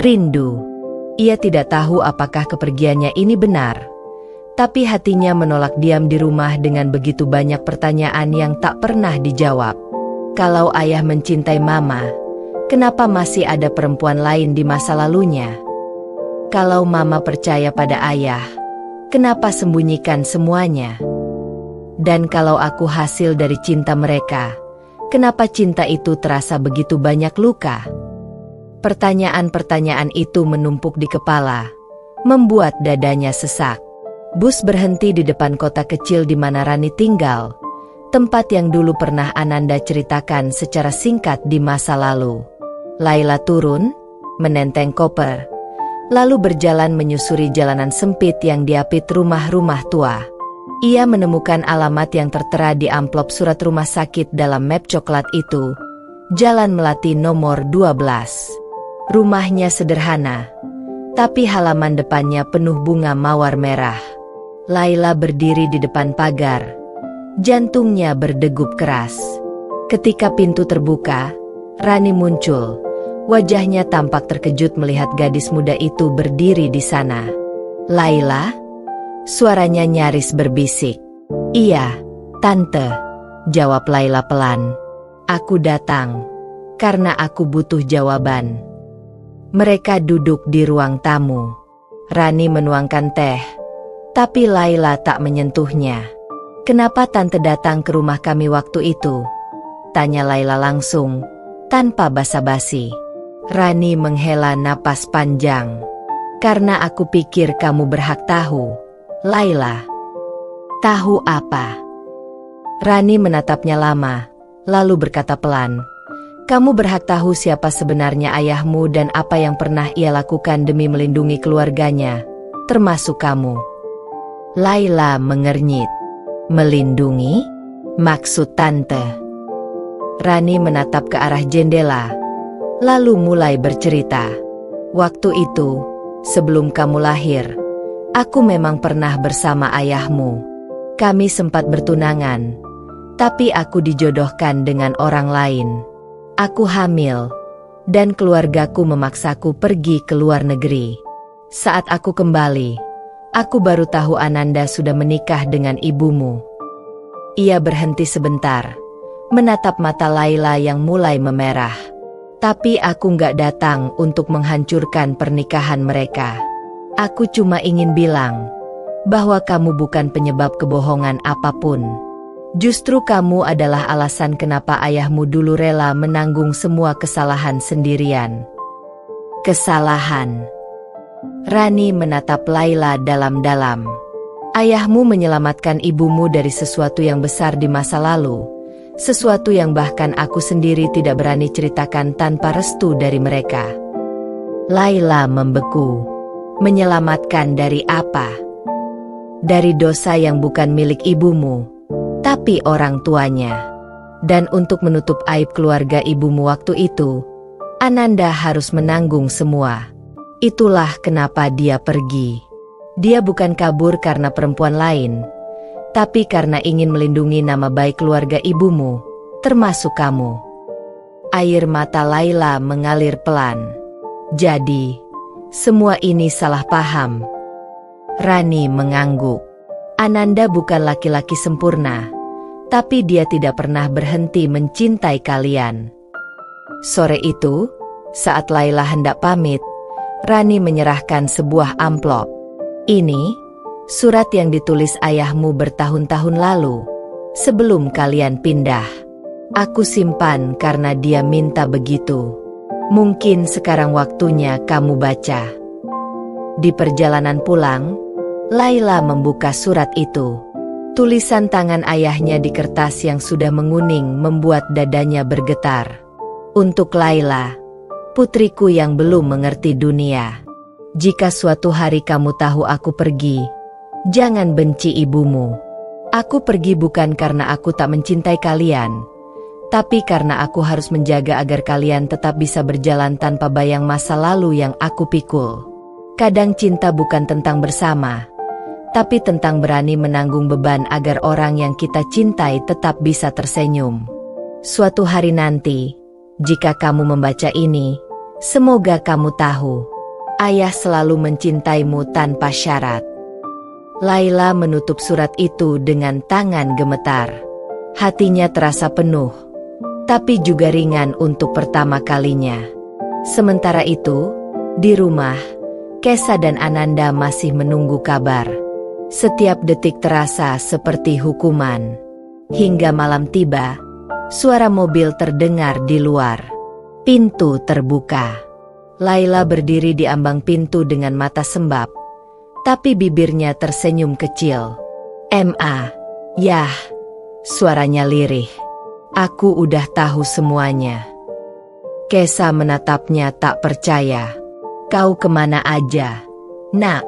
rindu. Ia tidak tahu apakah kepergiannya ini benar. Tapi hatinya menolak diam di rumah dengan begitu banyak pertanyaan yang tak pernah dijawab. Kalau ayah mencintai mama, kenapa masih ada perempuan lain di masa lalunya? Kalau mama percaya pada ayah, kenapa sembunyikan semuanya? Dan kalau aku hasil dari cinta mereka, kenapa cinta itu terasa begitu banyak luka? Pertanyaan-pertanyaan itu menumpuk di kepala, membuat dadanya sesak. Bus berhenti di depan kota kecil di mana Rani tinggal, tempat yang dulu pernah Ananda ceritakan secara singkat di masa lalu. Laila turun, menenteng koper, lalu berjalan menyusuri jalanan sempit yang diapit rumah-rumah tua. Ia menemukan alamat yang tertera di amplop surat rumah sakit dalam map coklat itu, Jalan Melati nomor 12. Rumahnya sederhana, tapi halaman depannya penuh bunga mawar merah. Laila berdiri di depan pagar, jantungnya berdegup keras. Ketika pintu terbuka, Rani muncul. Wajahnya tampak terkejut melihat gadis muda itu berdiri di sana. "Laila?" Suaranya nyaris berbisik. "Iya, Tante," jawab Laila pelan. "Aku datang karena aku butuh jawaban." Mereka duduk di ruang tamu. Rani menuangkan teh, tapi Laila tak menyentuhnya. "Kenapa Tante datang ke rumah kami waktu itu?" Tanya Laila langsung, tanpa basa-basi. Rani menghela napas panjang. Karena aku pikir kamu berhak tahu, Laila. Tahu apa? Rani menatapnya lama, lalu berkata pelan. Kamu berhak tahu siapa sebenarnya ayahmu dan apa yang pernah ia lakukan demi melindungi keluarganya, termasuk kamu. Laila mengernyit. Melindungi? Maksud tante? Rani menatap ke arah jendela, lalu mulai bercerita. Waktu itu, sebelum kamu lahir, aku memang pernah bersama ayahmu. Kami sempat bertunangan, tapi aku dijodohkan dengan orang lain. Aku hamil, dan keluargaku memaksaku pergi ke luar negeri. Saat aku kembali, aku baru tahu Ananda sudah menikah dengan ibumu. Ia berhenti sebentar, menatap mata Laila yang mulai memerah. Tapi aku nggak datang untuk menghancurkan pernikahan mereka. Aku cuma ingin bilang bahwa kamu bukan penyebab kebohongan apapun. Justru kamu adalah alasan kenapa ayahmu dulu rela menanggung semua kesalahan sendirian. Kesalahan? Rani menatap Laila dalam-dalam. Ayahmu menyelamatkan ibumu dari sesuatu yang besar di masa lalu. Sesuatu yang bahkan aku sendiri tidak berani ceritakan tanpa restu dari mereka. Laila membeku. Menyelamatkan dari apa? Dari dosa yang bukan milik ibumu, tapi orang tuanya. Dan untuk menutup aib keluarga ibumu waktu itu, Ananda harus menanggung semua. Itulah kenapa dia pergi. Dia bukan kabur karena perempuan lain, tapi karena ingin melindungi nama baik keluarga ibumu, termasuk kamu. Air mata Laila mengalir pelan. Jadi, semua ini salah paham. Rani mengangguk. Ananda bukan laki-laki sempurna, tapi dia tidak pernah berhenti mencintai kalian. Sore itu, saat Laila hendak pamit, Rani menyerahkan sebuah amplop. Ini, surat yang ditulis ayahmu bertahun-tahun lalu, sebelum kalian pindah. Aku simpan karena dia minta begitu. Mungkin sekarang waktunya kamu baca. Di perjalanan pulang, Laila membuka surat itu. Tulisan tangan ayahnya di kertas yang sudah menguning membuat dadanya bergetar. Untuk Laila, putriku yang belum mengerti dunia. Jika suatu hari kamu tahu aku pergi, jangan benci ibumu. Aku pergi bukan karena aku tak mencintai kalian, tapi karena aku harus menjaga agar kalian tetap bisa berjalan tanpa bayang masa lalu yang aku pikul. Kadang cinta bukan tentang bersama, tapi tentang berani menanggung beban agar orang yang kita cintai tetap bisa tersenyum. Suatu hari nanti, jika kamu membaca ini, semoga kamu tahu, ayah selalu mencintaimu tanpa syarat. Laila menutup surat itu dengan tangan gemetar. Hatinya terasa penuh, tapi juga ringan untuk pertama kalinya. Sementara itu, di rumah, Kesa dan Ananda masih menunggu kabar. Setiap detik terasa seperti hukuman. Hingga malam tiba, suara mobil terdengar di luar. Pintu terbuka. Laila berdiri di ambang pintu dengan mata sembab, tapi bibirnya tersenyum kecil. "Ma, yah," suaranya lirih. "Aku udah tahu semuanya." Kesa menatapnya tak percaya. "Kau kemana aja, Nak?"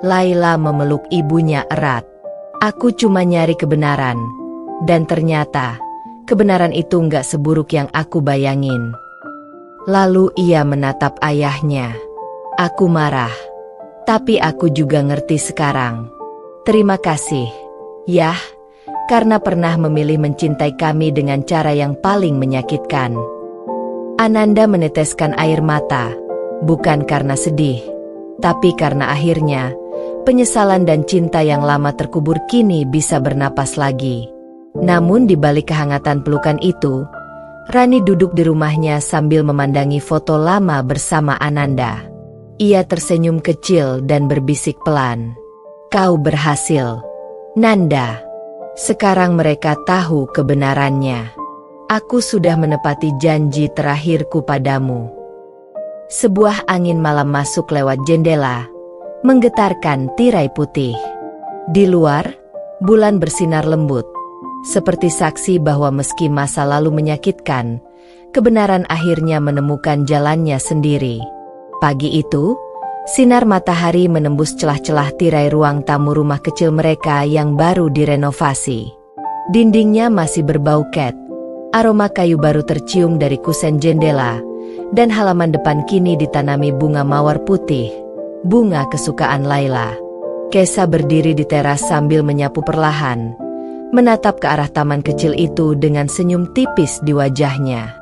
Laila memeluk ibunya erat. "Aku cuma nyari kebenaran, dan ternyata kebenaran itu nggak seburuk yang aku bayangin." Lalu ia menatap ayahnya. "Aku marah, tapi aku juga ngerti sekarang. Terima kasih, Yah, karena pernah memilih mencintai kami dengan cara yang paling menyakitkan." Ananda meneteskan air mata, bukan karena sedih, tapi karena akhirnya penyesalan dan cinta yang lama terkubur kini bisa bernapas lagi. Namun di balik kehangatan pelukan itu, Rani duduk di rumahnya sambil memandangi foto lama bersama Ananda. Ia tersenyum kecil dan berbisik pelan. "Kau berhasil, Nanda. Sekarang mereka tahu kebenarannya." Aku sudah menepati janji terakhirku padamu. Sebuah angin malam masuk lewat jendela, menggetarkan tirai putih. Di luar, bulan bersinar lembut, seperti saksi bahwa meski masa lalu menyakitkan, kebenaran akhirnya menemukan jalannya sendiri. Pagi itu, sinar matahari menembus celah-celah tirai ruang tamu rumah kecil mereka yang baru direnovasi. Dindingnya masih berbau cat, aroma kayu baru tercium dari kusen jendela, dan halaman depan kini ditanami bunga mawar putih, bunga kesukaan Laila. Kesa berdiri di teras sambil menyapu perlahan, menatap ke arah taman kecil itu dengan senyum tipis di wajahnya.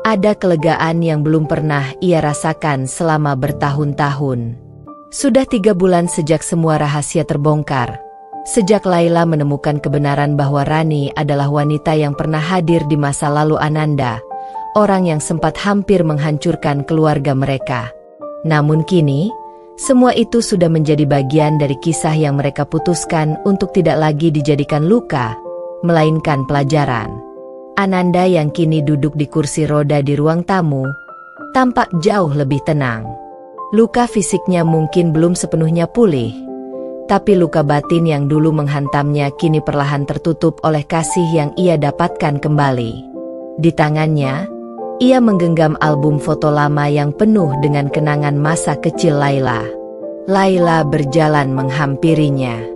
Ada kelegaan yang belum pernah ia rasakan selama bertahun-tahun. Sudah 3 bulan sejak semua rahasia terbongkar. Sejak Laila menemukan kebenaran bahwa Rani adalah wanita yang pernah hadir di masa lalu Ananda, orang yang sempat hampir menghancurkan keluarga mereka. Namun kini, semua itu sudah menjadi bagian dari kisah yang mereka putuskan untuk tidak lagi dijadikan luka, melainkan pelajaran. Ananda yang kini duduk di kursi roda di ruang tamu, tampak jauh lebih tenang. Luka fisiknya mungkin belum sepenuhnya pulih, tapi luka batin yang dulu menghantamnya kini perlahan tertutup oleh kasih yang ia dapatkan kembali. Di tangannya, ia menggenggam album foto lama yang penuh dengan kenangan masa kecil Laila. Laila berjalan menghampirinya.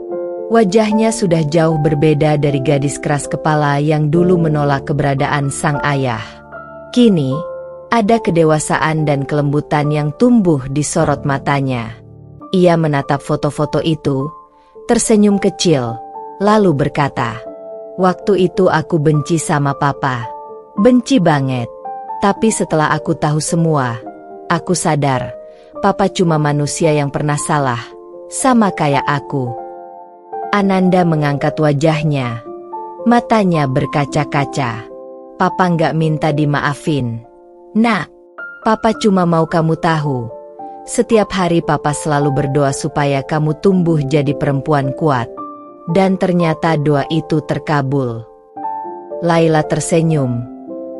Wajahnya sudah jauh berbeda dari gadis keras kepala yang dulu menolak keberadaan sang ayah. Kini, ada kedewasaan dan kelembutan yang tumbuh di sorot matanya. Ia menatap foto-foto itu, tersenyum kecil, lalu berkata, "Waktu itu aku benci sama papa. Benci banget. Tapi setelah aku tahu semua, aku sadar, papa cuma manusia yang pernah salah, sama kayak aku." Ananda mengangkat wajahnya. Matanya berkaca-kaca. "Papa nggak minta dimaafin. Nak, papa cuma mau kamu tahu. Setiap hari papa selalu berdoa supaya kamu tumbuh jadi perempuan kuat. Dan ternyata doa itu terkabul." Laila tersenyum,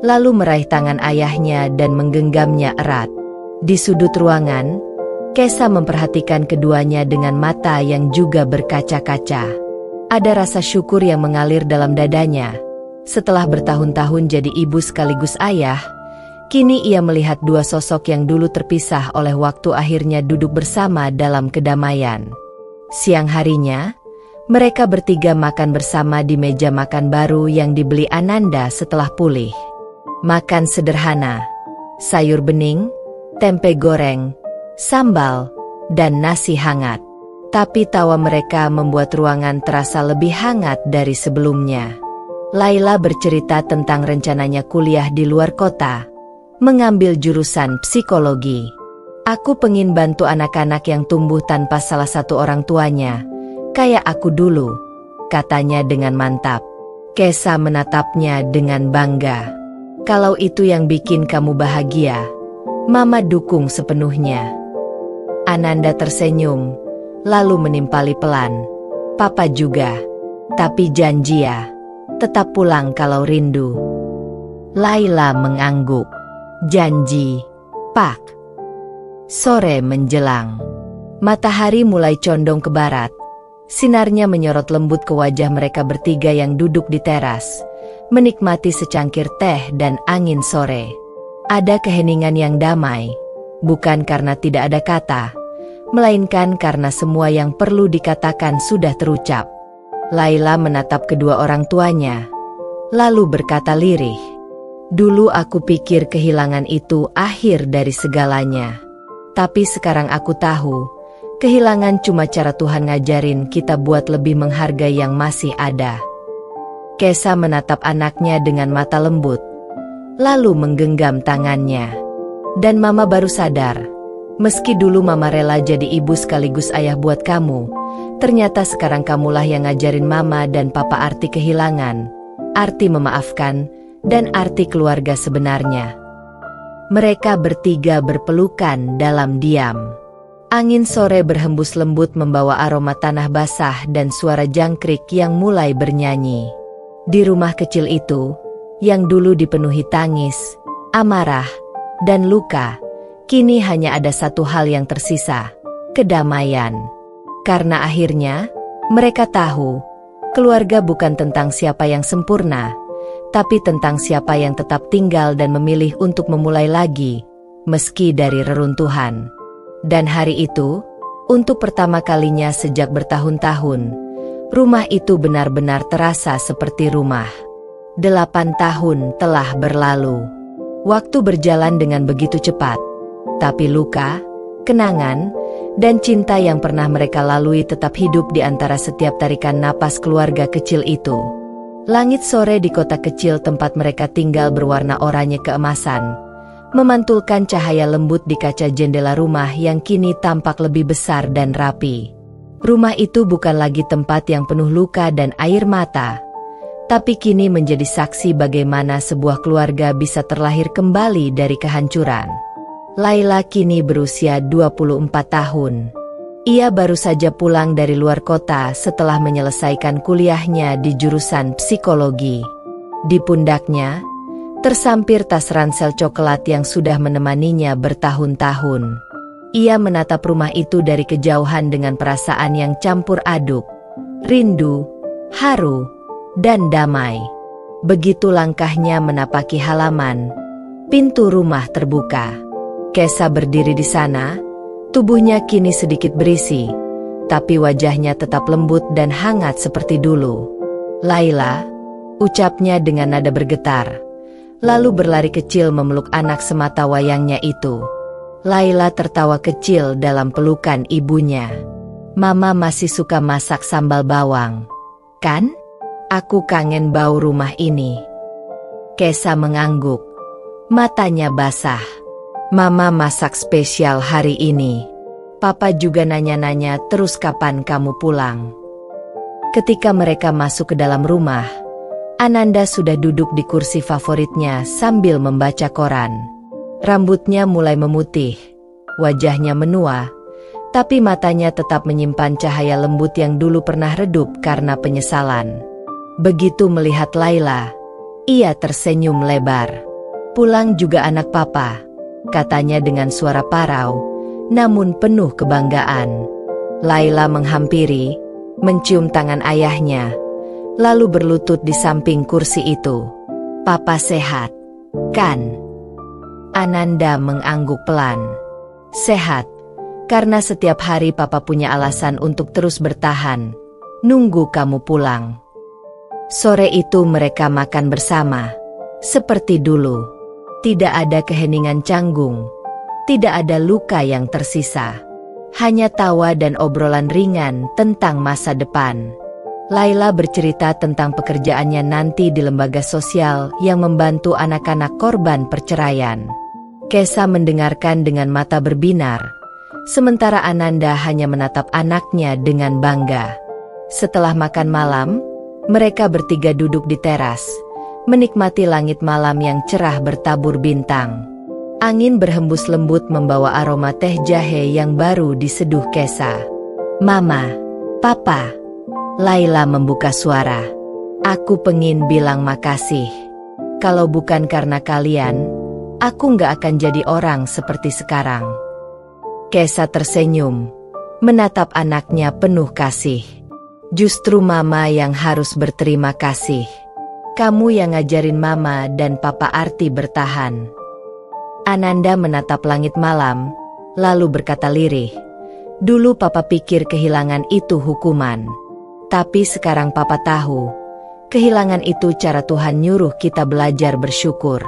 lalu meraih tangan ayahnya dan menggenggamnya erat. Di sudut ruangan, Kesa memperhatikan keduanya dengan mata yang juga berkaca-kaca. Ada rasa syukur yang mengalir dalam dadanya. Setelah bertahun-tahun jadi ibu sekaligus ayah, kini ia melihat dua sosok yang dulu terpisah oleh waktu akhirnya duduk bersama dalam kedamaian. Siang harinya, mereka bertiga makan bersama di meja makan baru yang dibeli Ananda setelah pulih. Makan sederhana, sayur bening, tempe goreng, sambal, dan nasi hangat. Tapi tawa mereka membuat ruangan terasa lebih hangat dari sebelumnya. Laila bercerita tentang rencananya kuliah di luar kota, mengambil jurusan psikologi. "Aku pengen bantu anak-anak yang tumbuh tanpa salah satu orang tuanya, kayak aku dulu," katanya dengan mantap. Kesa menatapnya dengan bangga. "Kalau itu yang bikin kamu bahagia, Mama dukung sepenuhnya." Ananda tersenyum, lalu menimpali pelan, "Papa juga. Tapi janji ya, tetap pulang kalau rindu." Laila mengangguk. "Janji, Pak." Sore menjelang. Matahari mulai condong ke barat. Sinarnya menyorot lembut ke wajah mereka bertiga yang duduk di teras, menikmati secangkir teh dan angin sore. Ada keheningan yang damai, bukan karena tidak ada kata, melainkan karena semua yang perlu dikatakan sudah terucap. Laila menatap kedua orang tuanya, lalu berkata lirih, "Dulu aku pikir kehilangan itu akhir dari segalanya. Tapi sekarang aku tahu, kehilangan cuma cara Tuhan ngajarin kita buat lebih menghargai yang masih ada." Kesa menatap anaknya dengan mata lembut, lalu menggenggam tangannya. "Dan Mama baru sadar, meski dulu Mama rela jadi ibu sekaligus ayah buat kamu, ternyata sekarang kamulah yang ngajarin Mama dan Papa arti kehilangan, arti memaafkan, dan arti keluarga sebenarnya." Mereka bertiga berpelukan dalam diam. Angin sore berhembus lembut membawa aroma tanah basah dan suara jangkrik yang mulai bernyanyi. Di rumah kecil itu, yang dulu dipenuhi tangis, amarah, dan luka, kini hanya ada satu hal yang tersisa, kedamaian. Karena akhirnya, mereka tahu, keluarga bukan tentang siapa yang sempurna, tapi tentang siapa yang tetap tinggal dan memilih untuk memulai lagi, meski dari reruntuhan. Dan hari itu, untuk pertama kalinya sejak bertahun-tahun, rumah itu benar-benar terasa seperti rumah. 8 tahun telah berlalu. Waktu berjalan dengan begitu cepat, tapi luka, kenangan, dan cinta yang pernah mereka lalui tetap hidup di antara setiap tarikan napas keluarga kecil itu. Langit sore di kota kecil tempat mereka tinggal berwarna oranye keemasan, memantulkan cahaya lembut di kaca jendela rumah yang kini tampak lebih besar dan rapi. Rumah itu bukan lagi tempat yang penuh luka dan air mata, tapi kini menjadi saksi bagaimana sebuah keluarga bisa terlahir kembali dari kehancuran. Laila kini berusia 24 tahun. Ia baru saja pulang dari luar kota setelah menyelesaikan kuliahnya di jurusan psikologi. Di pundaknya, tersampir tas ransel coklat yang sudah menemaninya bertahun-tahun. Ia menatap rumah itu dari kejauhan dengan perasaan yang campur aduk, rindu, haru, dan damai. Begitu langkahnya menapaki halaman, pintu rumah terbuka. Kesa berdiri di sana, tubuhnya kini sedikit berisi, tapi wajahnya tetap lembut dan hangat seperti dulu. "Laila," ucapnya dengan nada bergetar, lalu berlari kecil memeluk anak semata wayangnya itu. Laila tertawa kecil dalam pelukan ibunya. "Mama masih suka masak sambal bawang, kan? Aku kangen bau rumah ini." Kesa mengangguk, matanya basah. "Mama masak spesial hari ini. Papa juga nanya-nanya terus kapan kamu pulang." Ketika mereka masuk ke dalam rumah, Ananda sudah duduk di kursi favoritnya sambil membaca koran. Rambutnya mulai memutih, wajahnya menua, tapi matanya tetap menyimpan cahaya lembut yang dulu pernah redup karena penyesalan. Begitu melihat Laila, ia tersenyum lebar. "Pulang juga anak papa," katanya dengan suara parau, namun penuh kebanggaan. Laila menghampiri, mencium tangan ayahnya, lalu berlutut di samping kursi itu. "Papa sehat, kan?" Ananda mengangguk pelan. "Sehat, karena setiap hari papa punya alasan untuk terus bertahan, nunggu kamu pulang." Sore itu mereka makan bersama, seperti dulu. Tidak ada keheningan canggung, tidak ada luka yang tersisa. Hanya tawa dan obrolan ringan tentang masa depan. Laila bercerita tentang pekerjaannya nanti di lembaga sosial yang membantu anak-anak korban perceraian. Kesa mendengarkan dengan mata berbinar, sementara Ananda hanya menatap anaknya dengan bangga. Setelah makan malam, mereka bertiga duduk di teras, menikmati langit malam yang cerah bertabur bintang. Angin berhembus lembut membawa aroma teh jahe yang baru diseduh Kesa. "Mama, Papa," Laila membuka suara. "Aku pengen bilang makasih. Kalau bukan karena kalian, aku nggak akan jadi orang seperti sekarang." Kesa tersenyum, menatap anaknya penuh kasih. "Justru Mama yang harus berterima kasih. Kamu yang ngajarin Mama dan Papa arti bertahan." Ananda menatap langit malam, lalu berkata lirih, "Dulu Papa pikir kehilangan itu hukuman. Tapi sekarang Papa tahu, kehilangan itu cara Tuhan nyuruh kita belajar bersyukur."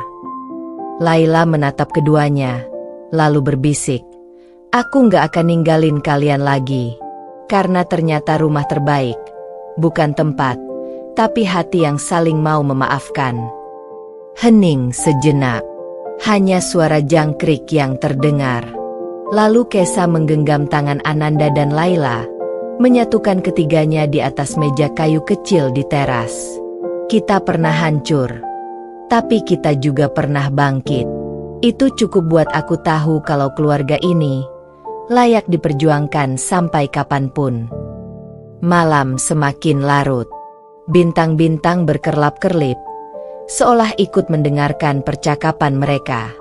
Laila menatap keduanya, lalu berbisik, "Aku nggak akan ninggalin kalian lagi. Karena ternyata rumah terbaik, bukan tempat, tapi hati yang saling mau memaafkan." Hening sejenak, hanya suara jangkrik yang terdengar. Lalu Kesa menggenggam tangan Ananda dan Laila, menyatukan ketiganya di atas meja kayu kecil di teras. "Kita pernah hancur, tapi kita juga pernah bangkit. Itu cukup buat aku tahu kalau keluarga ini layak diperjuangkan sampai kapanpun." Malam semakin larut. Bintang-bintang berkerlap-kerlip, seolah ikut mendengarkan percakapan mereka.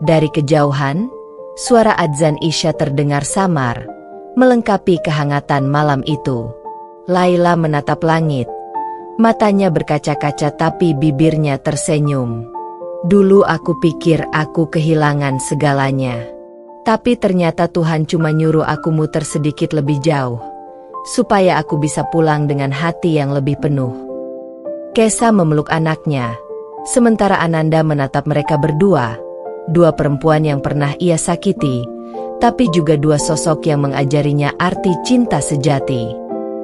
Dari kejauhan, suara adzan Isya terdengar samar, melengkapi kehangatan malam itu. Laila menatap langit. Matanya berkaca-kaca tapi bibirnya tersenyum. Dulu aku pikir aku kehilangan segalanya. Tapi ternyata Tuhan cuma nyuruh aku muter sedikit lebih jauh, supaya aku bisa pulang dengan hati yang lebih penuh. Kesa memeluk anaknya, sementara Ananda menatap mereka berdua, dua perempuan yang pernah ia sakiti, tapi juga dua sosok yang mengajarinya arti cinta sejati.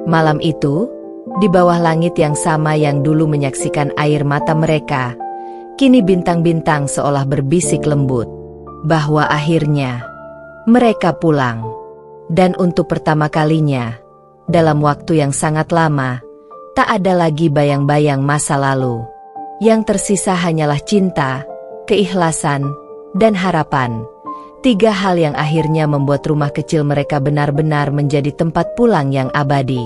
Malam itu, di bawah langit yang sama yang dulu menyaksikan air mata mereka, kini bintang-bintang seolah berbisik lembut, bahwa akhirnya mereka pulang. Dan untuk pertama kalinya, dalam waktu yang sangat lama, tak ada lagi bayang-bayang masa lalu. Yang tersisa hanyalah cinta, keikhlasan, dan harapan. Tiga hal yang akhirnya membuat rumah kecil mereka benar-benar menjadi tempat pulang yang abadi.